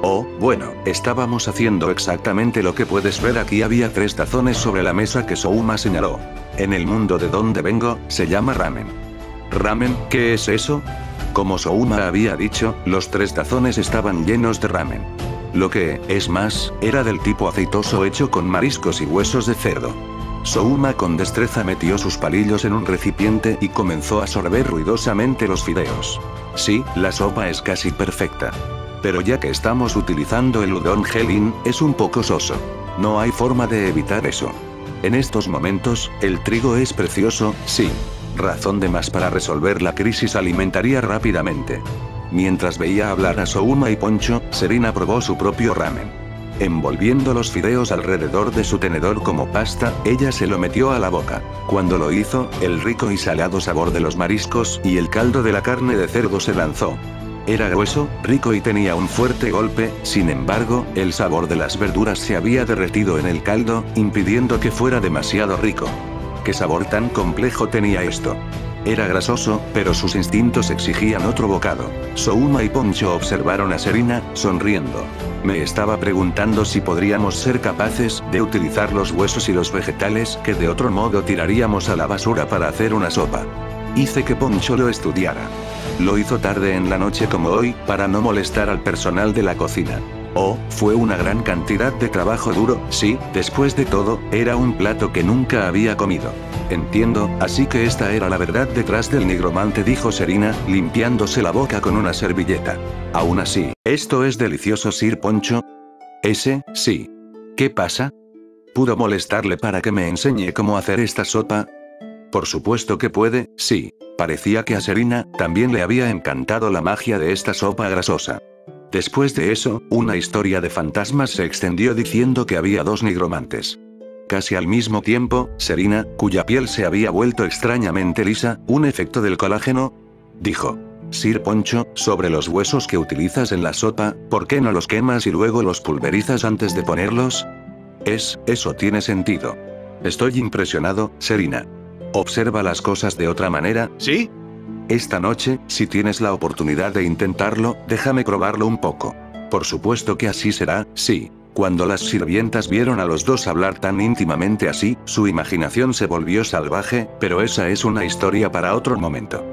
Speaker 1: Oh, bueno, estábamos haciendo exactamente lo que puedes ver aquí. Había 3 tazones sobre la mesa que Souma señaló. En el mundo de donde vengo, se llama ramen. ¿Ramen? ¿Qué es eso? Como Souma había dicho, los 3 tazones estaban llenos de ramen. Lo que, es más, era del tipo aceitoso hecho con mariscos y huesos de cerdo. Souma con destreza metió sus palillos en un recipiente y comenzó a sorber ruidosamente los fideos. Sí, la sopa es casi perfecta. Pero ya que estamos utilizando el udon gelin, es un poco soso. No hay forma de evitar eso. En estos momentos, el trigo es precioso, sí. Razón de más para resolver la crisis alimentaria rápidamente. Mientras veía hablar a Souma y Poncho, Serena probó su propio ramen. Envolviendo los fideos alrededor de su tenedor como pasta, ella se lo metió a la boca. Cuando lo hizo, el rico y salado sabor de los mariscos y el caldo de la carne de cerdo se lanzó. Era grueso, rico y tenía un fuerte golpe, sin embargo, el sabor de las verduras se había derretido en el caldo, impidiendo que fuera demasiado rico. ¿Qué sabor tan complejo tenía esto? Era grasoso, pero sus instintos exigían otro bocado. Souma y Poncho observaron a Serena, sonriendo. Me estaba preguntando si podríamos ser capaces de utilizar los huesos y los vegetales que de otro modo tiraríamos a la basura para hacer una sopa. Hice que Poncho lo estudiara. Lo hizo tarde en la noche como hoy, para no molestar al personal de la cocina. Oh, fue una gran cantidad de trabajo duro, sí, después de todo, era un plato que nunca había comido. Entiendo, así que esta era la verdad detrás del nigromante, dijo Serena, limpiándose la boca con una servilleta. Aún así, ¿esto es delicioso, Sir Poncho? Sí. ¿Qué pasa? ¿Puedo molestarle para que me enseñe cómo hacer esta sopa? Por supuesto que puede, sí. Parecía que a Serena también le había encantado la magia de esta sopa grasosa. Después de eso, una historia de fantasmas se extendió diciendo que había 2 nigromantes. Casi al mismo tiempo, Serena, cuya piel se había vuelto extrañamente lisa, un efecto del colágeno, dijo. Sir Poncho, sobre los huesos que utilizas en la sopa, ¿por qué no los quemas y luego los pulverizas antes de ponerlos? Eso tiene sentido. Estoy impresionado, Serena. Observa las cosas de otra manera, ¿sí? Esta noche, si tienes la oportunidad de intentarlo, déjame probarlo un poco. Por supuesto que así será, sí. Cuando las sirvientas vieron a los dos hablar tan íntimamente así, su imaginación se volvió salvaje, pero esa es una historia para otro momento.